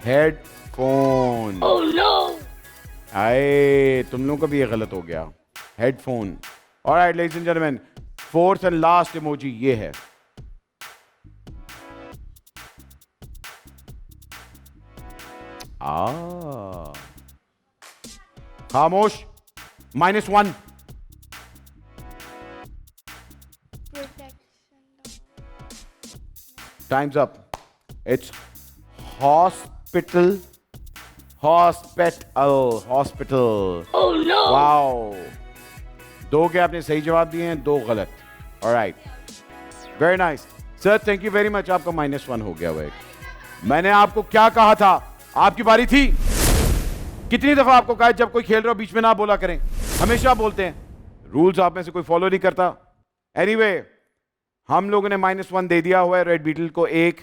headphone. Oh no. आए, तुम लोगों का भी ये गलत हो गया. Headphone. Alright ladies and gentleman, fourth and last emoji ये है. खामोश. -1. Time's up. It's hospital. Hospital. Oh no. Wow. 2 के आपने सही जवाब दिए हैं, 2 गलत. Alright. Very nice. Sir, thank you very much. आपका -1 हो गया. वो मैंने आपको क्या कहा था? आपकी बारी थी. कितनी दफा आपको कहा जब कोई खेल रहा हो बीच में ना बोला करें. हमेशा बोलते हैं. रूल्स आप में से कोई फॉलो नहीं करता. एनीवे, हम लोगों ने -1 दे दिया हुआ है रेड बीटल को 1,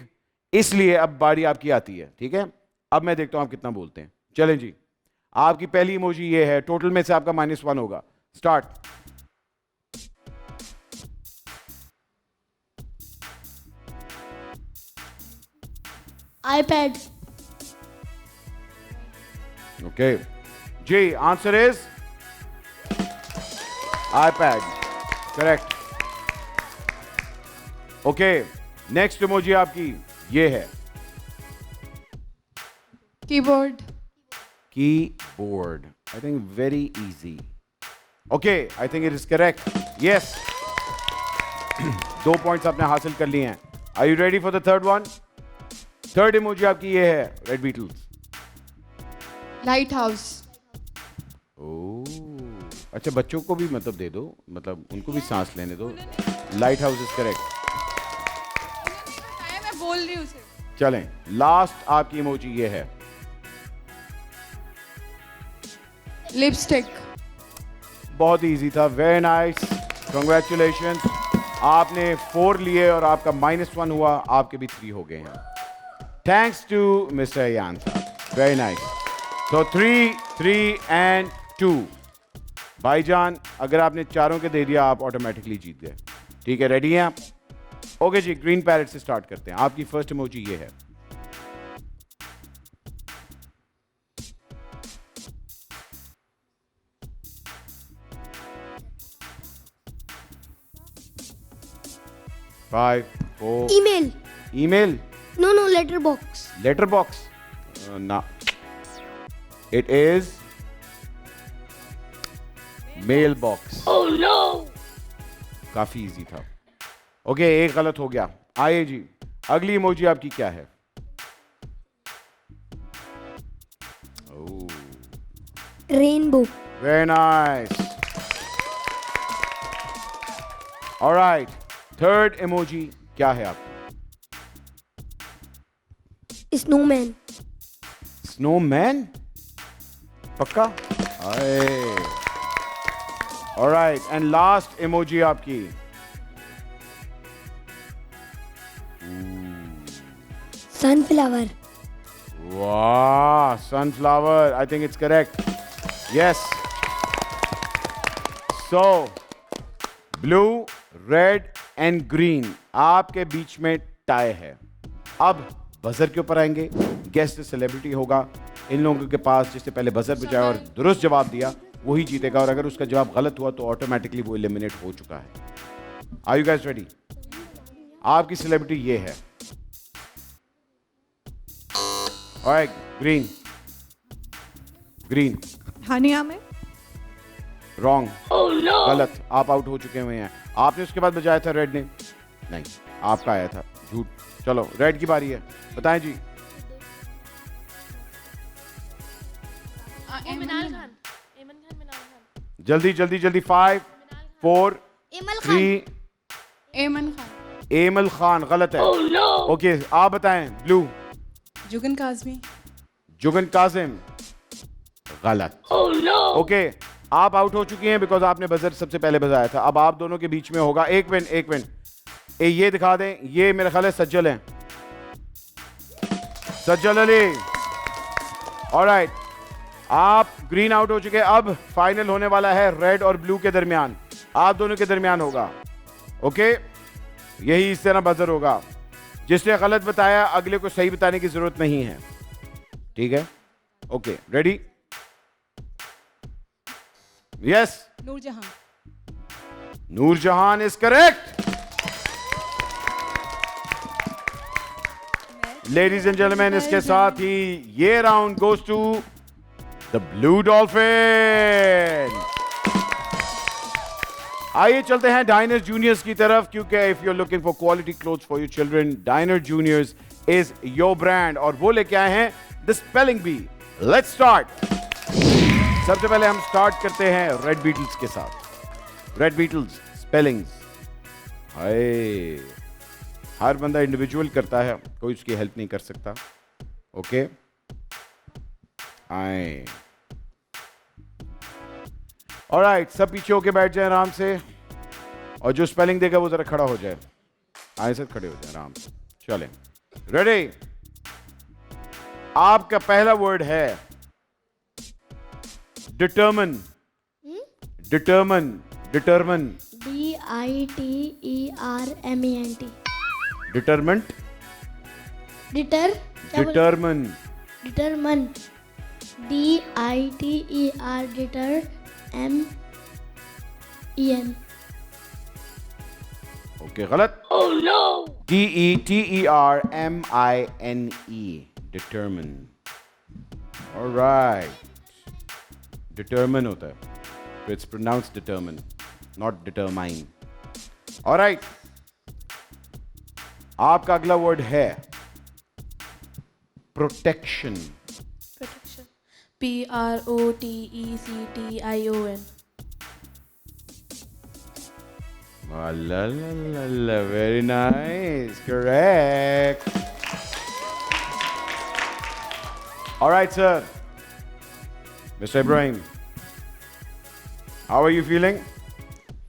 इसलिए अब बारी आपकी आती है. ठीक है, अब मैं देखता हूं आप कितना बोलते हैं. चलें जी, आपकी पहली इमोजी ये है. टोटल में से आपका -1 होगा. स्टार्ट. आईपैड. ओके जी, answer is iPad. Correct. Okay, next emoji आपकी ये है. Keyboard. Keyboard. I think very easy. Okay, I think it is correct. Yes, 2 points आपने हासिल कर लिए हैं. Are you ready for the third one? Third emoji आपकी ये है रेड बीटल्स. Lighthouse. ओह, अच्छा, बच्चों को भी मतलब दे दो, मतलब उनको भी सांस लेने दो. Light house is correct. मैं बोल रही हूँ उसे. चलें, लास्ट आपकी इमोजी ये है. लिपस्टिक. बहुत इजी था. Very nice, congratulation. आपने 4 लिए और आपका -1 हुआ. आपके भी 3 हो गए हैं. थैंक्स टू मिस्टर यान साहब. Very nice. तो 3 and 2. भाईजान, अगर आपने चारों के दे दिया आप ऑटोमेटिकली जीत गए. ठीक है, रेडी हैं आप? ओके जी, ग्रीन पैरेट से स्टार्ट करते हैं. आपकी फर्स्ट इमोजी ये है. Five, 4. Email. Email. No letter box. Letter box. ना, it is mail box. Oh no. काफी इजी था. ओके, एक गलत हो गया. आइए जी, अगली इमोजी आपकी क्या है? Rainbow. Very nice. Alright, third emoji क्या है आपकी? स्नोमैन. स्नोमैन. पक्का? ऑलराइट, एंड लास्ट इमोजी आपकी. सनफ्लावर. वाह, sunflower. I think it's correct. Yes. So blue, red and green आपके बीच में टाई है. अब बजर के ऊपर आएंगे. गेस्ट सेलिब्रिटी होगा. इन लोगों के पास जिससे पहले बजर बजाया और दुरुस्त जवाब दिया वही जीतेगा, और अगर उसका जवाब गलत हुआ तो ऑटोमेटिकली वो एलिमिनेट हो चुका है. Are you guys ready? आपकी सेलिब्रिटी ये है. Alright, green. ग्रीन. हानिया में. रॉन्ग. गलत. आप आउट हो चुके हुए हैं. आपने उसके बाद बजाया था रेड ने. नहीं, आपका आया था. झूठ। चलो रेड की बारी है, बताएं जी। जल्दी जल्दी जल्दी। 5 4 3। एमन खान। एमल खान गलत है। ओके आप बताएं। ब्लू। जुगन काजमी। जुगन काजिम गलत। ओके आप आउट हो चुकी हैं बिकॉज आपने बजर सबसे पहले बजाया था। अब आप दोनों के बीच में होगा एक मिनट। ये दिखा दें, ये मेरा ख्याल है सज्जल है, सज्जल अली। ऑलराइट आप ग्रीन आउट हो चुके हैं। अब फाइनल होने वाला है रेड और ब्लू के दरमियान, आप दोनों के दरमियान होगा। ओके यही इस तरह बजर होगा। जिसने गलत बताया अगले को सही बताने की जरूरत नहीं है, ठीक है? Okay ready? Yes. Noorjahan. Noorjahan is correct. Ladies and gentleman इसके साथ ही ये round goes to the blue dolphin. आइए चलते हैं डाइनर जूनियर्स की तरफ, क्योंकि if you are looking for quality clothes for your children, Diner Juniors is your brand और वो लेके आए हैं the spelling bee. Let's start. सबसे पहले हम स्टार्ट करते हैं रेड बीटल्स के साथ। रेड बीटल्स स्पेलिंग्स, हाय हर बंदा इंडिविजुअल करता है, कोई उसकी हेल्प नहीं कर सकता। ओके आए ऑलराइट, सब पीछे होके बैठ जाए आराम से, और जो स्पेलिंग देगा वो जरा खड़ा हो जाए। आए सर खड़े हो जाए आराम से। चलें रेडी? आपका पहला वर्ड है determine. Determine, determine. DITERMENT। Determent, determine. Determine. DITER डिटरMEN। ओके गलत। DETERMINE determine. ऑलराइट डिटर्मिन होता है, it's pronounce determine, not determine. Alright आपका अगला वर्ड है protection. PROTECTION। Very nice, correct. All right, sir. Mr. Ibrahim, how are you feeling?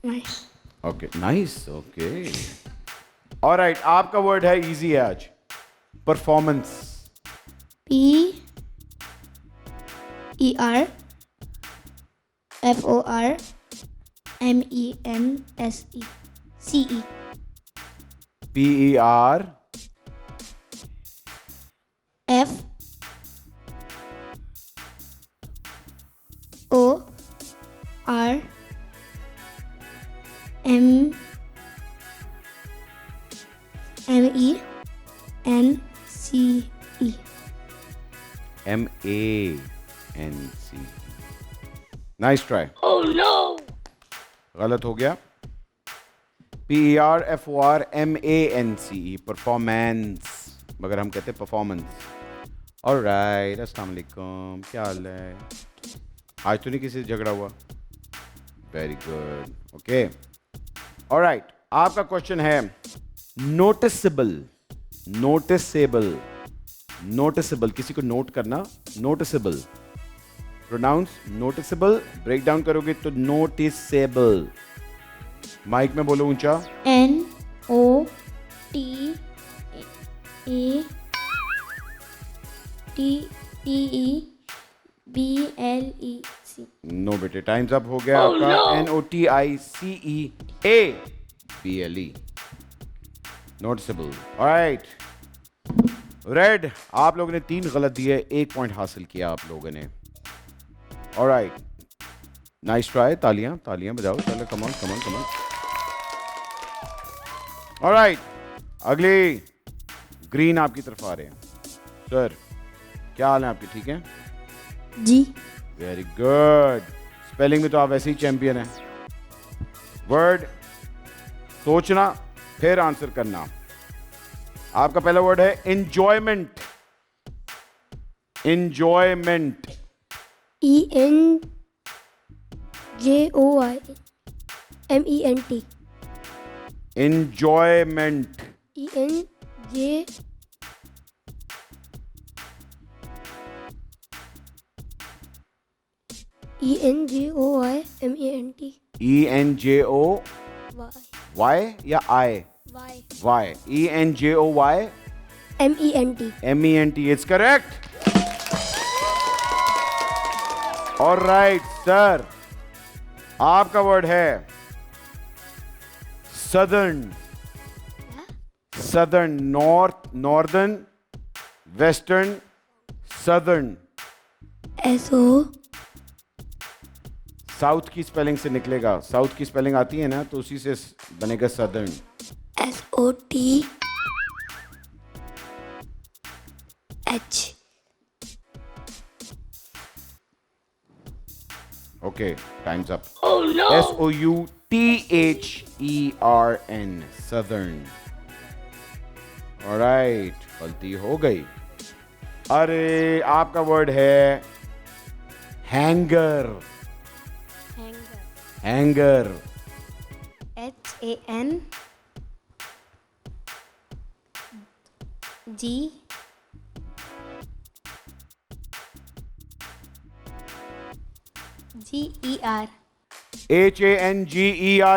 Nice. Okay, nice. Okay. All right, आपका वर्ड है easy है आज, performance. PERFORMANCE. CE. PER F O R M E N C E. MANC. Nice try. Oh no! गलत हो गया। PERFORMANCE परफॉर्मेंस, मगर हम कहते हैं परफॉर्मेंस। ऑलराइट अस्सलाम वालेकुम, क्या हाल है? आज तो नहीं किसी से झगड़ा हुआ? Very good. ओके ऑलराइट आपका क्वेश्चन है नोटिसेबल। नोटिसेबल, नोटिसेबल किसी को नोट करना, noticeable pronounce noticeable. Break down करोगे तो नोटिसेबल। माइक में बोलो ऊंचा। NOTICEBLEC। नो बेटे टाइम्स अप हो गया आपका। NOTICEABLE noticeable. ऑलराइट रेड आप लोगों ने 3 गलत दिए, 1 पॉइंट हासिल किया आप लोगों ने। ऑलराइट नाइस ट्राई, तालियां तालियां बजाओ, चलो कम on come on come on. Alright अगली ग्रीन आपकी तरफ आ रहे हैं। सर क्या हाल है आपके, ठीक है जी? Very good. स्पेलिंग में तो आप वैसे ही चैंपियन हैं। वर्ड सोचना फिर आंसर करना। आपका पहला वर्ड है enjoyment. Enjoyment. ENJOYMENT. Enjoyment. ENJOYMENT. ENJOY या I? Y. ENJOY MENT. It's correct. All right, sir. आपका वर्ड है southern. Southern, north, northern, western, southern. SO. South की स्पेलिंग से निकलेगा. साउथ की स्पेलिंग आती है ना, तो उसी से बनेगा southern. SOTH. Okay, time's up. Oh no! SOUTHERN. Southern. Alright, गलती हो गई. अरे आपका वर्ड है hanger. Hanger. HANGER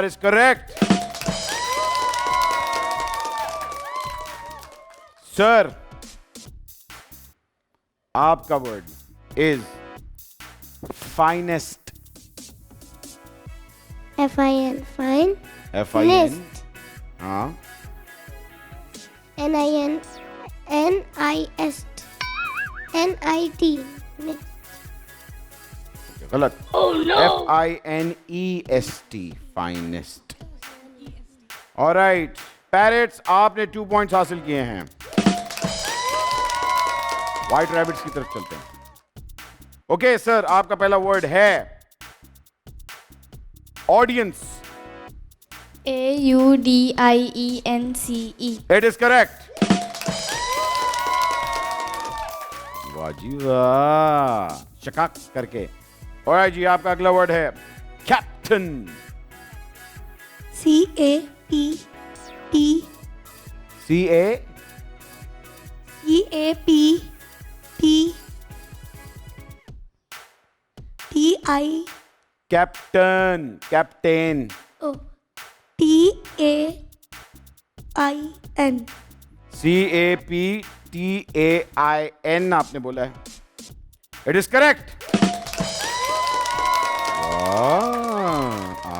is correct. Sir, आपका word is finest. FIN. Fine. FIN. हाँ. NIST. गलत. FINEST. Finest. Alright. Parrots, आपने 2 points हासिल किए हैं. White rabbits की तरफ चलते हैं. Okay, sir, आपका पहला वर्ड है audience. AUDIENCE. It is correct. वाह जी वाह, शकाक करके. Alright जी, आपका अगला वर्ड है captain. Captain. Captain. TAIN. CAPTAIN आपने बोला है. It is correct.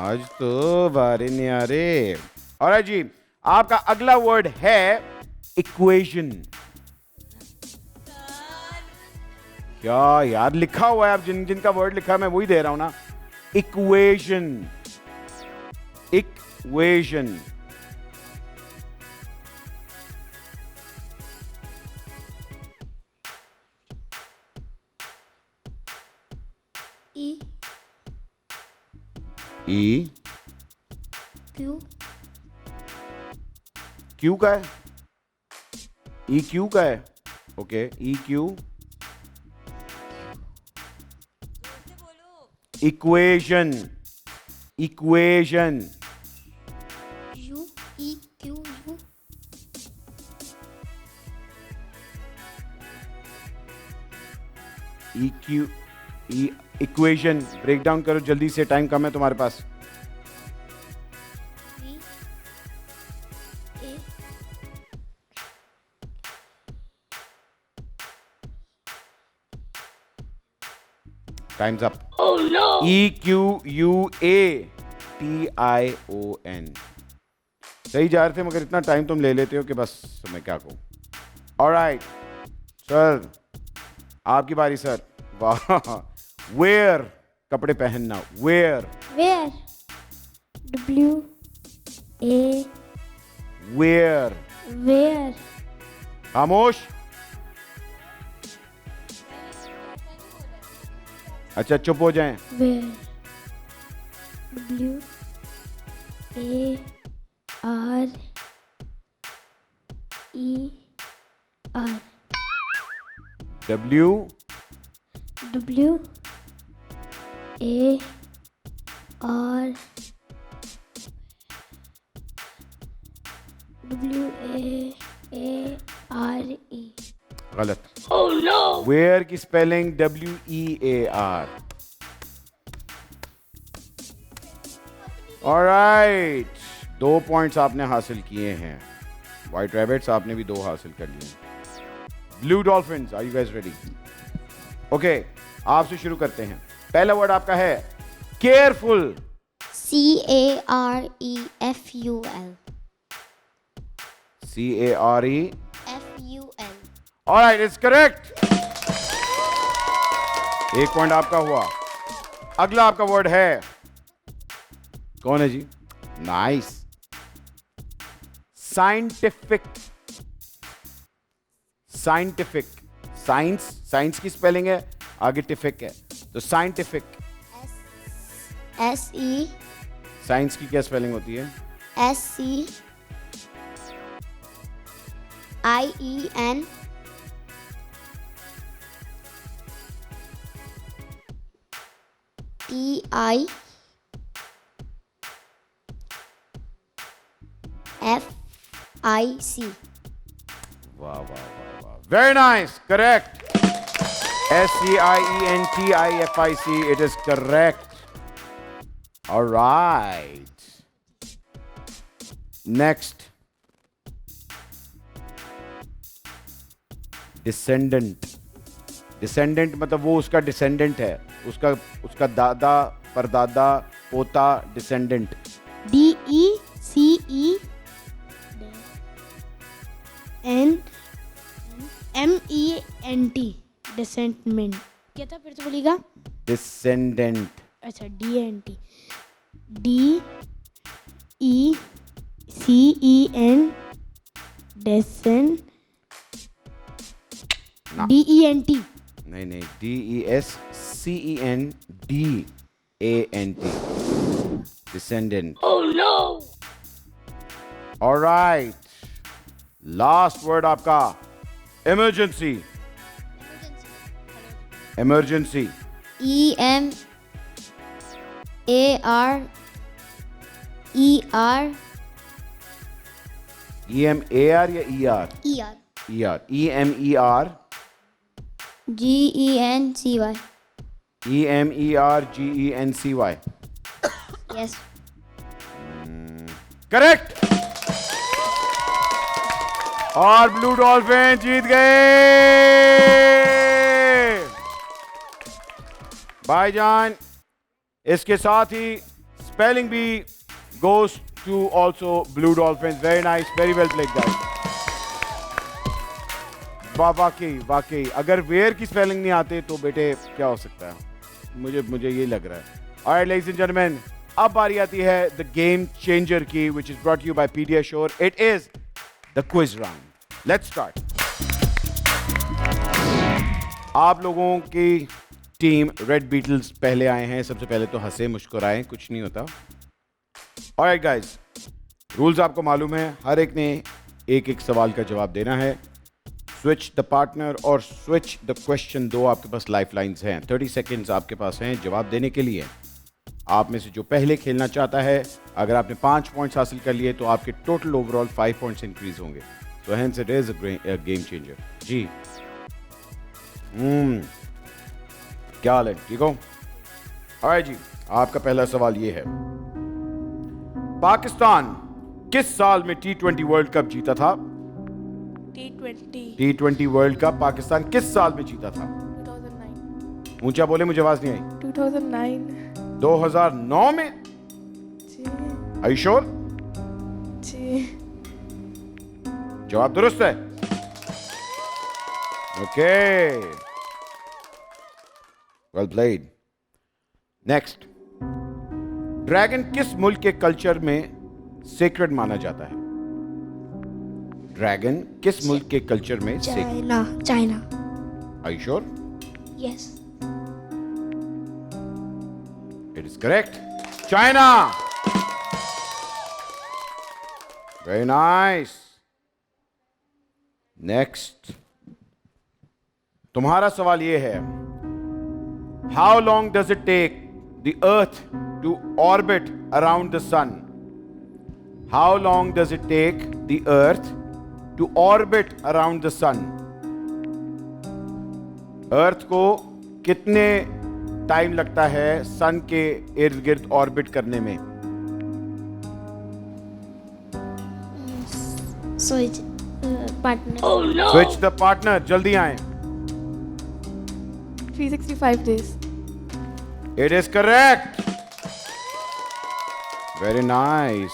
आज तो बारे न्यारे. Alright जी, आपका अगला वर्ड है equation. क्या यार लिखा हुआ है, आप जिनका वर्ड लिखा है मैं वही दे रहा हूं ना. Equation. Q का है. EQ का है. Okay, EQ. Equation. Equation break down करो जल्दी से, टाइम कम है तुम्हारे पास. Times up. EQUATION. सही जा रहे थे मगर इतना टाइम तुम ले लेते हो कि बस मैं क्या कहूं. ऑलराइट सर, आपकी बारी सर. वाह. वेयर, कपड़े पहनना. वेयर. वेयर. खामोश. अच्छा चुप हो जाएं. R W W A R W A R E. गलत। वेयर की स्पेलिंग WEAR। ऑलराइट, 2 पॉइंट्स आपने हासिल किए हैं। व्हाइट रैबिट्स आपने भी 2 हासिल कर लिए। Blue dolphins, are you guys ready? Okay, आपसे शुरू करते हैं। पहला वर्ड आपका है careful. CAREFUL. CARE। FUL. Alright, it's correct. 1 point आपका हुआ। अगला आपका वर्ड है, कौन है जी? Nice. Scientific. Scientific, science, science की स्पेलिंग है, आगे टिफिक है, तो साइंटिफिक। SE साइंस की क्या स्पेलिंग होती है? SCIEN TIFIC. वाह वाह वाह वाह, very nice, correct. SCIENTIFIC, it is correct. All right. Next. Descendant. Descendant मतलब वो उसका descendant है, उसका दादा, परदादा, पोता, descendant. DECENTment. Descendant. क्या था, फिर से बोलिएगा? Descendant. अच्छा, DNT. DECEN. Descend. ना। DENT. नहीं नहीं, DESCENDANT. Descendant. Oh no! All right. Last word आपका emergency. Emergency. EMARER. EMAR या ER? ER. EMER. GENCY. EMERGENCY. Yes. Correct. और ब्लू डॉल्फिन जीत गए भाईजान। इसके साथ ही स्पेलिंग भी goes to also blue dolphin. Very nice, very well played guys. वाकई अगर वेयर की स्पेलिंग नहीं आते तो बेटे क्या हो सकता है, मुझे ये लग रहा है। ऑलराइट लेडीज एंड जेंटलमैन, अब बारी आती है द गेम चेंजर की, which is brought you by PediaSure. It is the quiz round. Let's start. आप लोगों की टीम रेड बीटल्स पहले आए हैं। सबसे पहले तो हंसे मुस्कुराएं, कुछ नहीं होता। ऑलराइट गाइस, रूल्स आपको मालूम है। हर एक ने एक सवाल का जवाब देना है। स्विच द पार्टनर और स्विच द क्वेश्चन, 2 आपके पास लाइफ लाइन्स हैं। 30 सेकेंड्स आपके पास हैं जवाब देने के लिए। आप में से जो पहले खेलना चाहता है, अगर आपने 5 पॉइंट्स हासिल कर लिए तो आपके टोटल ओवरऑल 5 पॉइंट्स इंक्रीज होंगे। So hence it is a game changer. जी क्या हाल है, ठीक हो? ऑलराइट जी, आपका पहला सवाल ये है, पाकिस्तान किस साल में T20 वर्ल्ड कप जीता था? T20 वर्ल्ड कप पाकिस्तान किस साल में जीता था? 2009. ऊंचा बोले, मुझे आवाज नहीं आई। 2009. 2009 में? जी. Are you sure? जी. जवाब दुरुस्त है। Okay, well played. Next, dragon किस मुल्क के कल्चर में सेक्रेड माना जाता है? ड्रैगन किस मुल्क के कल्चर में sacred? China. Are you sure? Yes. It is correct. China. Very nice. Next तुम्हारा सवाल ये है, how long does it take the earth to orbit around the sun? How long does it take the earth to orbit around the sun? Earth को कितने टाइम लगता है सन के इर्द गिर्द ऑर्बिट करने में? Switch partner. Switch the partner, जल्दी आए। 365 days. It is correct, very nice.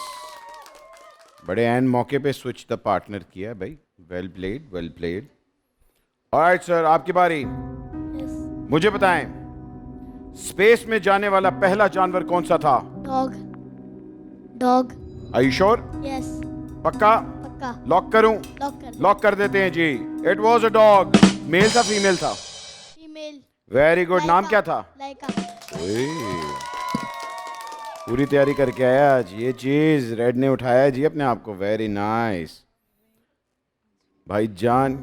बड़े एंड मौके पे स्विच द पार्टनर किया भाई, well played, well played. Alright sir, आपकी बारी। मुझे बताएं, स्पेस में जाने वाला पहला जानवर कौन सा था? Dog. Dog. Are you sure? Yes. पक्का? पक्का। लॉक करूं? लॉक कर। लॉक कर देते हैं जी। It was a dog. Male था फीमेल था? फीमेल। Very good. नाम क्या था? लाइका। ओए, पूरी तैयारी करके आया आज। ये चीज रेड ने उठाया जी अपने आप को, वेरी नाइस भाई जान।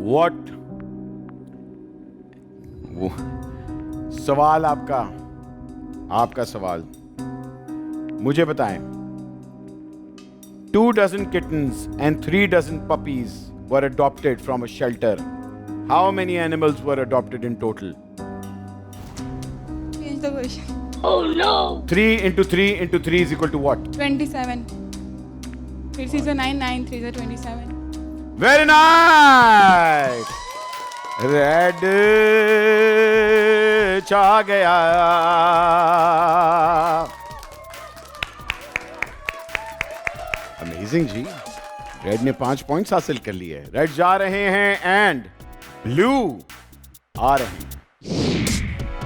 व्हाट वो सवाल आपका सवाल मुझे बताएं। 2 dozen kittens and 3 dozen puppies were adopted from a shelter. How many animals were adopted in total? Change the question. 3 into 3 into 3 is equal to what? 27. 3 3s are 9, 9 3s are 27. Very nice. Red छा गया। अमेजिंग जी, रेड ने 5 पॉइंट्स हासिल कर लिए। रेड जा रहे हैं एंड ब्लू आ रहे हैं।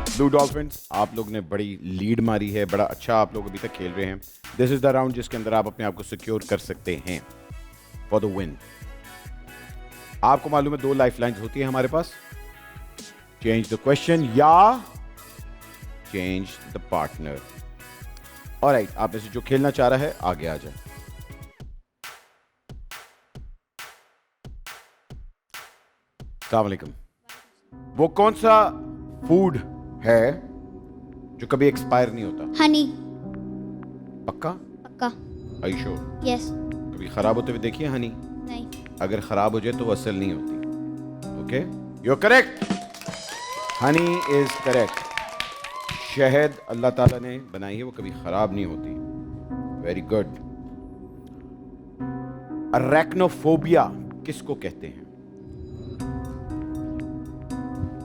ब्लू डॉल्फिन्स, आप लोग ने बड़ी लीड मारी है, बड़ा अच्छा आप लोग अभी तक खेल रहे हैं। दिस इज द राउंड जिसके अंदर आप अपने आप को सिक्योर कर सकते हैं फॉर द विन। आपको मालूम है 2 लाइफ लाइन्स होती है हमारे पास, चेंज द क्वेश्चन या चेंज द पार्टनर। ऑलराइट, आप में से जो खेलना चाह रहा है आगे आ जाए। अस्सलाम वालेकुम। वो कौन सा फूड है जो कभी एक्सपायर नहीं होता? हनी। पक्का? पक्का। Are you sure? यस। कभी खराब होते हुए देखिए हनी? नहीं। अगर खराब हो जाए तो वो असल नहीं होती। Okay, you are correct. Honey is correct. शहद अल्लाह ताला ने बनाई है, वो कभी खराब नहीं होती। Very good. अरैक्नोफोबिया किसको कहते हैं?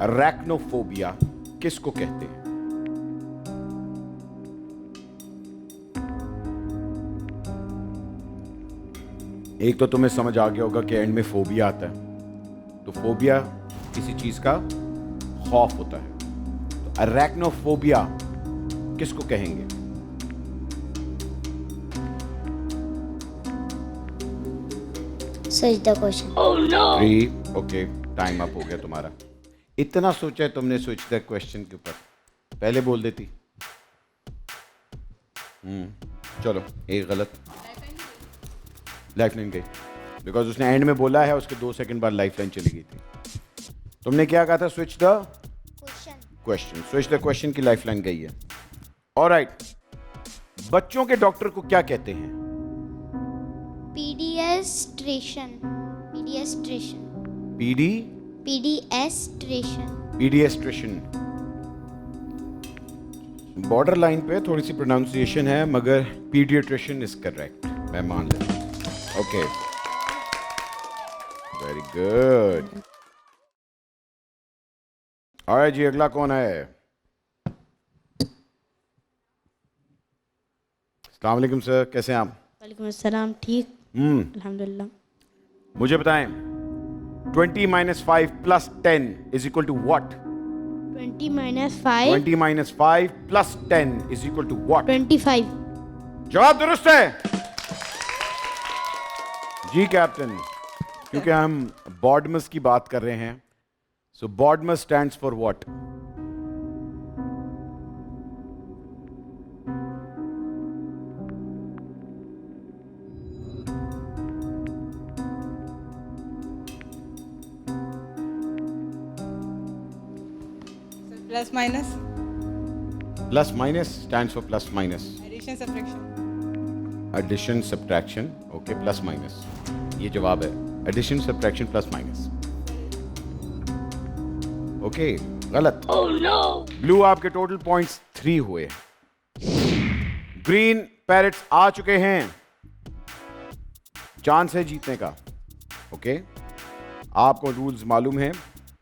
अरैक्नोफोबिया किसको कहते हैं? एक तो तुम्हें समझ आ गया होगा कि एंड में फोबिया आता है, तो फोबिया किसी चीज का खौफ होता है। तो अरैक्नोफोबिया किसको कहेंगे? सच the question. Okay, time up हो गया तुम्हारा। इतना सोचा है तुमने स्विच द क्वेश्चन के ऊपर, पहले बोल देती। चलो, एक गलत। लाइफ लाइन गई बिकॉज उसने एंड में बोला है, उसके 2 सेकंड बाद लाइफ लाइन चली गई थी। तुमने क्या कहा था? Switch the question. Switch the question की लाइफ लाइन गई है। ऑलराइट, बच्चों के डॉक्टर को क्या कहते हैं? पीडियाट्रिशियन। पीडियाट्रिशियन। बॉर्डर लाइन पे थोड़ी सी प्रोनाउंसिएशन है, मगर पीडियाट्रिशियन इज करेक्ट, मैं मान लेता हूं। Okay, very good. ऑलराइट जी, अगला कौन है? अस्सलाम वालेकुम सर, कैसे हैं आप? वालेकुम अस्सलाम। ठीक, अल्हम्दुलिल्लाह। मुझे बताएं, 20 - 5 + 10 is equal to what? 20 - 5 20 - 5 + 10 is equal to what? 25। जवाब दुरुस्त है जी कैप्टन, क्योंकि हम बॉडमस की बात कर रहे हैं। So BODMAS stands for what? Plus minus, plus minus stands for plus minus, addition subtraction, addition subtraction. Okay, plus minus ये जवाब है. Addition subtraction plus minus. Okay, गलत. ब्लू आपके टोटल पॉइंट्स 3 हुए. ग्रीन पैरेट्स आ चुके हैं. चांस है जीतने का. ओके, आपको रूल्स मालूम है.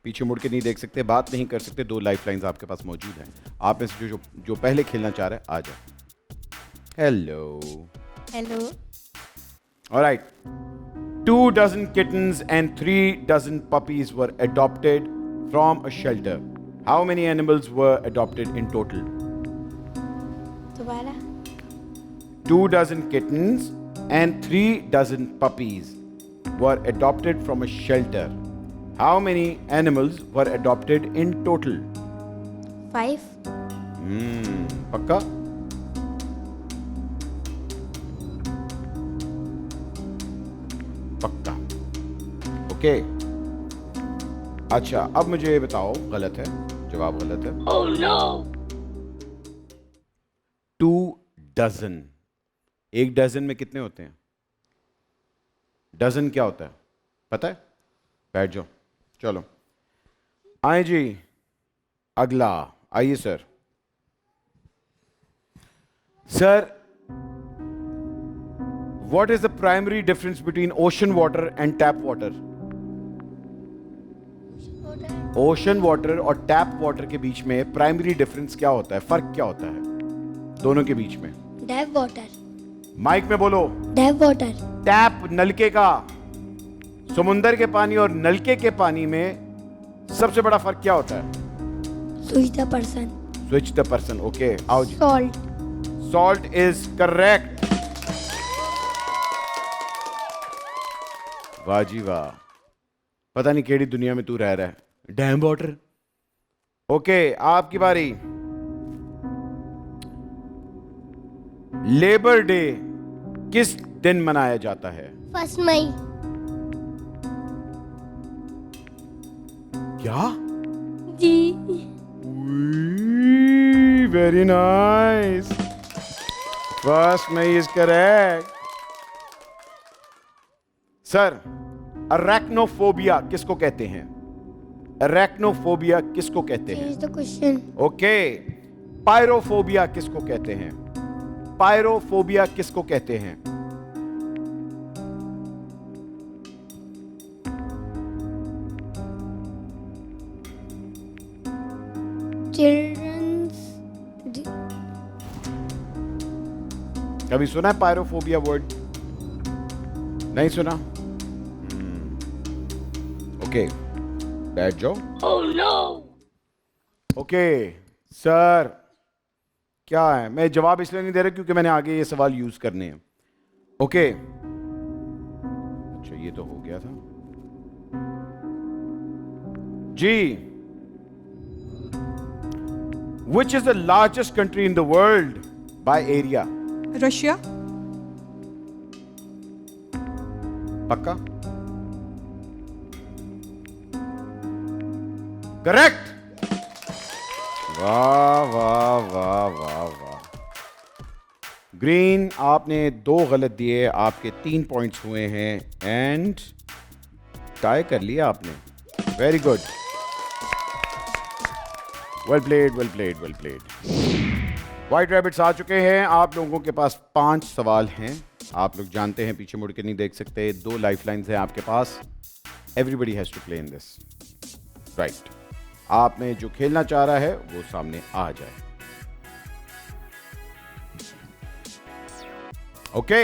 पीछे मुड़ के नहीं देख सकते, बात नहीं कर सकते. 2 लाइफ लाइन्स आपके पास मौजूद हैं. आप में से जो पहले खेलना चाह रहा है आ जाए. Hello. Hello. Alright. 2 dozen kittens and 3 dozen puppies were adopted from a shelter. How many animals were adopted in total? दोबारा. 2 dozen kittens and 3 dozen puppies were adopted from a shelter. How many animals were adopted in total? 5. पक्का? पक्का. ओके. अच्छा, अब मुझे ये बताओ, गलत है, जवाब गलत है. Oh no! 2 dozen. 1 डजन में कितने होते हैं? डजन क्या होता है पता है? बैठ जाओ. चलो आए जी. अगला आइए sir. Sir, what is the primary difference between ocean water and tap water? Ocean water और टैप वाटर के बीच में प्राइमरी डिफरेंस क्या होता है? फर्क क्या होता है दोनों के बीच में? Tap water. माइक में बोलो. Tap water. टैप नलके का. समुंदर के पानी और नलके के पानी में सबसे बड़ा फर्क क्या होता है? Switch the person. Switch the person. Okay, आओ जी. सॉल्ट. Salt is correct. वाह जी वाह. पता नहीं केड़ी दुनिया में तू रह रहा है. Dam water. ओके, आपकी बारी. लेबर डे किस दिन मनाया जाता है? 1 मई. क्या? जी. Very nice. 1 मई इज करेक्ट. सर, अरैक्नोफोबिया किसको कहते हैं? अरैक्नोफोबिया किसको कहते हैं? Change the question. Okay. Pyrophobia किसको कहते हैं? पायरोफोबिया किसको कहते हैं? Children's. कभी सुना है पायरोफोबिया वर्ड? नहीं सुना? ओके, बैठ जाओ. Oh no. ओके सर, क्या है? मैं जवाब इसलिए नहीं दे रहा क्योंकि मैंने आगे ये सवाल यूज करने हैं. ओके. अच्छा, ये तो हो गया था जी. Which is the largest country in the world by area? Russia. पक्का? करेक्ट. वाह वाह वाह वाह वाह. ग्रीन, आपने 2 गलत दिए. आपके 3 पॉइंट्स हुए हैं एंड टाई कर लिया आपने. Very good. Well played, well played, well played. White rabbits आ चुके हैं. आप लोगों के पास 5 सवाल हैं. आप लोग जानते हैं, पीछे मुड़ के नहीं देख सकते. 2 लाइफ लाइन्स हैं आपके पास. Everybody has to play in this. Right. आप में जो खेलना चाह रहा है वो सामने आ जाए. ओके.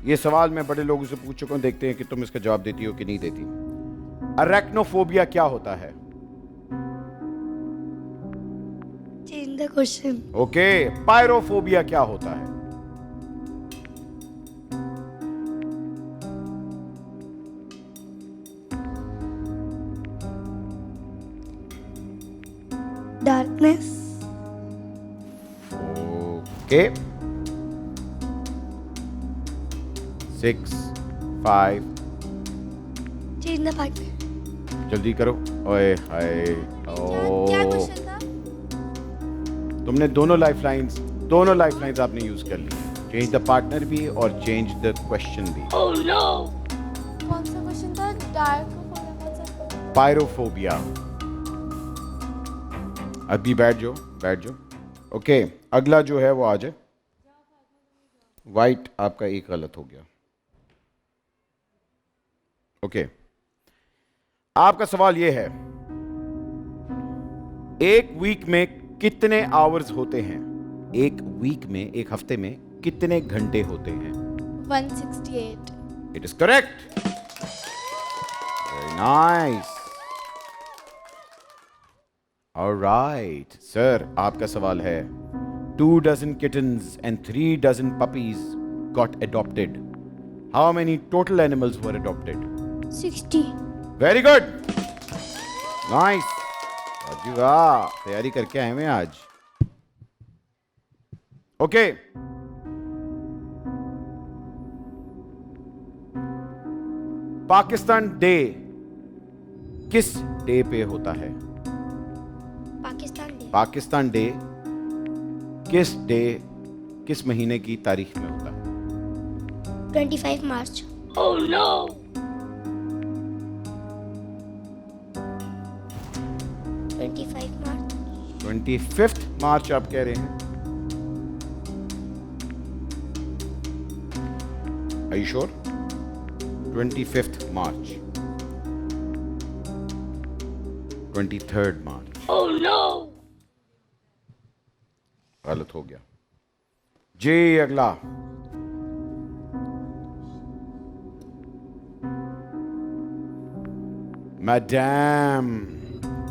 ये सवाल मैं बड़े लोगों से पूछ चुका हूं. देखते हैं कि तुम इसका जवाब देती हो कि नहीं देती. अरैक्नोफोबिया क्या होता है? Change the question. Okay. Pyrophobia क्या होता है? Darkness. Okay. 6, 5. Change the partner. जल्दी करो. ओए हाय. क्या क्वेश्चन था? तुमने दोनों लाइफलाइंस आपने यूज कर ली। चेंज द पार्टनर भी और चेंज द क्वेश्चन भी। कौन सा क्वेश्चन था? Dark pyrophobia. अभी बैठ जाओ। ओके, अगला जो है वो आ जाए। वाइट आपका एक गलत हो गया। ओके, आपका सवाल ये है, एक वीक में कितने आवर्स होते हैं? एक वीक में, एक हफ्ते में कितने घंटे होते हैं? 168. It is correct. Very nice. Alright sir, आपका सवाल है, 2 dozen kittens and 3 dozen puppies got adopted. How many total animals were adopted? 60. Very good. Nice. जी वाह, तैयारी करके आए हैं आज। ओके, पाकिस्तान डे किस डे पे होता है? पाकिस्तान डे किस महीने की तारीख में होता है? 25 मार्च. 25 मार्च. 25th मार्च आप कह रहे हैं? Are you sure? 25th March. 23rd March. Oh no! गलत हो गया जी। अगला, मैडम,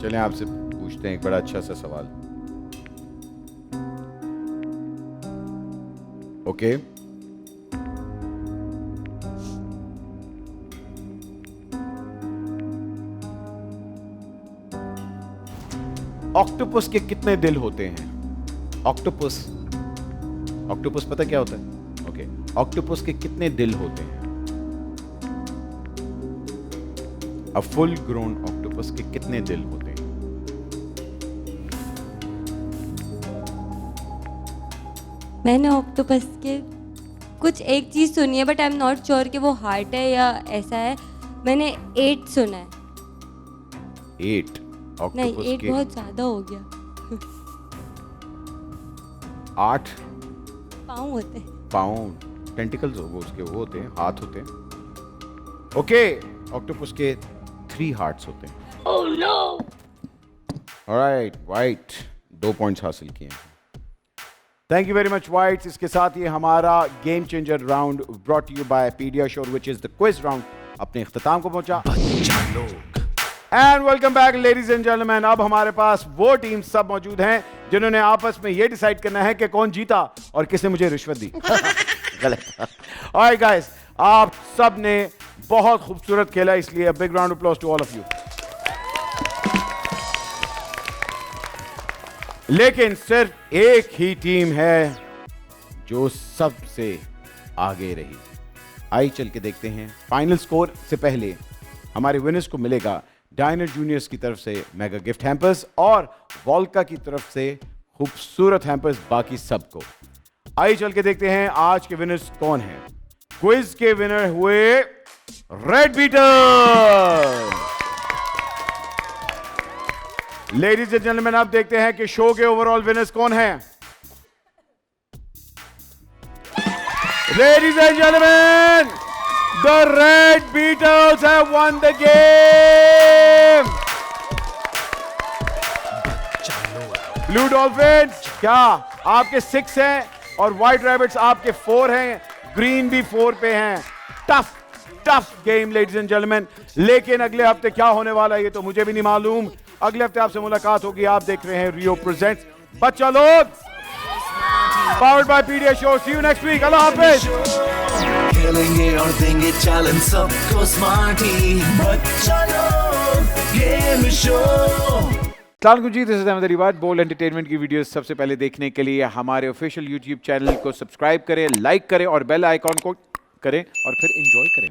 चलें आपसे पूछते हैं एक बड़ा अच्छा सा सवाल। ओके, ऑक्टोपस के कितने दिल होते हैं? ऑक्टोपस पता क्या होता है? ओके, ऑक्टोपस के कितने दिल होते हैं? अ फुल ग्रोन ऑक्टोपस के कितने दिल होते हैं? मैंने ऑक्टोपस के कुछ एक चीज़ सुनी है, but I am not sure कि वो हार्ट है या ऐसा है। मैंने 8 सुना है। 8 ऑक्टोपस नहीं, 8 के बहुत ज़्यादा हो गया। 8 पाँव होते हैं। पाँव, टेंटिकल्स हो उसके, वो होते हैं, हाथ होते हैं। ओके, ऑक्टोपस के 3 हार्ट्स होते हैं। Oh no! Alright, white 2 points हासिल किए हैं। Thank you very much whites. इसके साथ ही हमारा game changer round brought you by PediaSure which is the quiz round अपने इख्तिताम को पहुंचा। And welcome back ladies and gentlemen. अब हमारे पास वो टीम सब मौजूद हैं जिन्होंने आपस में ये डिसाइड करना है कि कौन जीता और किसने मुझे रिश्वत दी। गलत। ऑलराइट गाइस, आप सब ने बहुत खूबसूरत खेला, इसलिए big round of applause to all of you. लेकिन सिर्फ एक ही टीम है जो सबसे आगे रही। आइए चल के देखते हैं। फाइनल स्कोर से पहले हमारे विनर्स को मिलेगा डायनर जूनियर्स की तरफ से मेगा गिफ्ट हैम्पर्स और वॉल्का की तरफ से खूबसूरत हैम्पर्स बाकी सबको। आइए चल के देखते हैं आज के विनर्स कौन हैं। क्विज के विनर हुए red beater. Ladies and gentlemen, अब देखते हैं कि शो के ओवरऑल विनर्स कौन हैं। Ladies and gentleman, the Red Beatles have won the game. Blue Dolphins, क्या आपके 6 हैं और White Rabbits आपके 4 हैं, Green भी 4 पे हैं। Tough game ladies and gentleman. लेकिन अगले हफ्ते क्या होने वाला है ये तो मुझे भी नहीं मालूम। अगले हफ्ते आपसे मुलाकात होगी। आप देख रहे हैं रियो प्रेजेंट्स। बच्चा लोग, powered by PediaSure. See you next week. अल्लाह हाफिज। खेलेंगे और देंगे चैलेंज सबको स्मार्टी। बच्चा लोग गेम शो। जी, this is Ahmed Rivaj. Bol entertainment की वीडियोस सबसे पहले देखने के लिए हमारे ऑफिशियल यूट्यूब चैनल को सब्सक्राइब करें, लाइक करें और बेल आइकॉन को करें और फिर एंजॉय करें।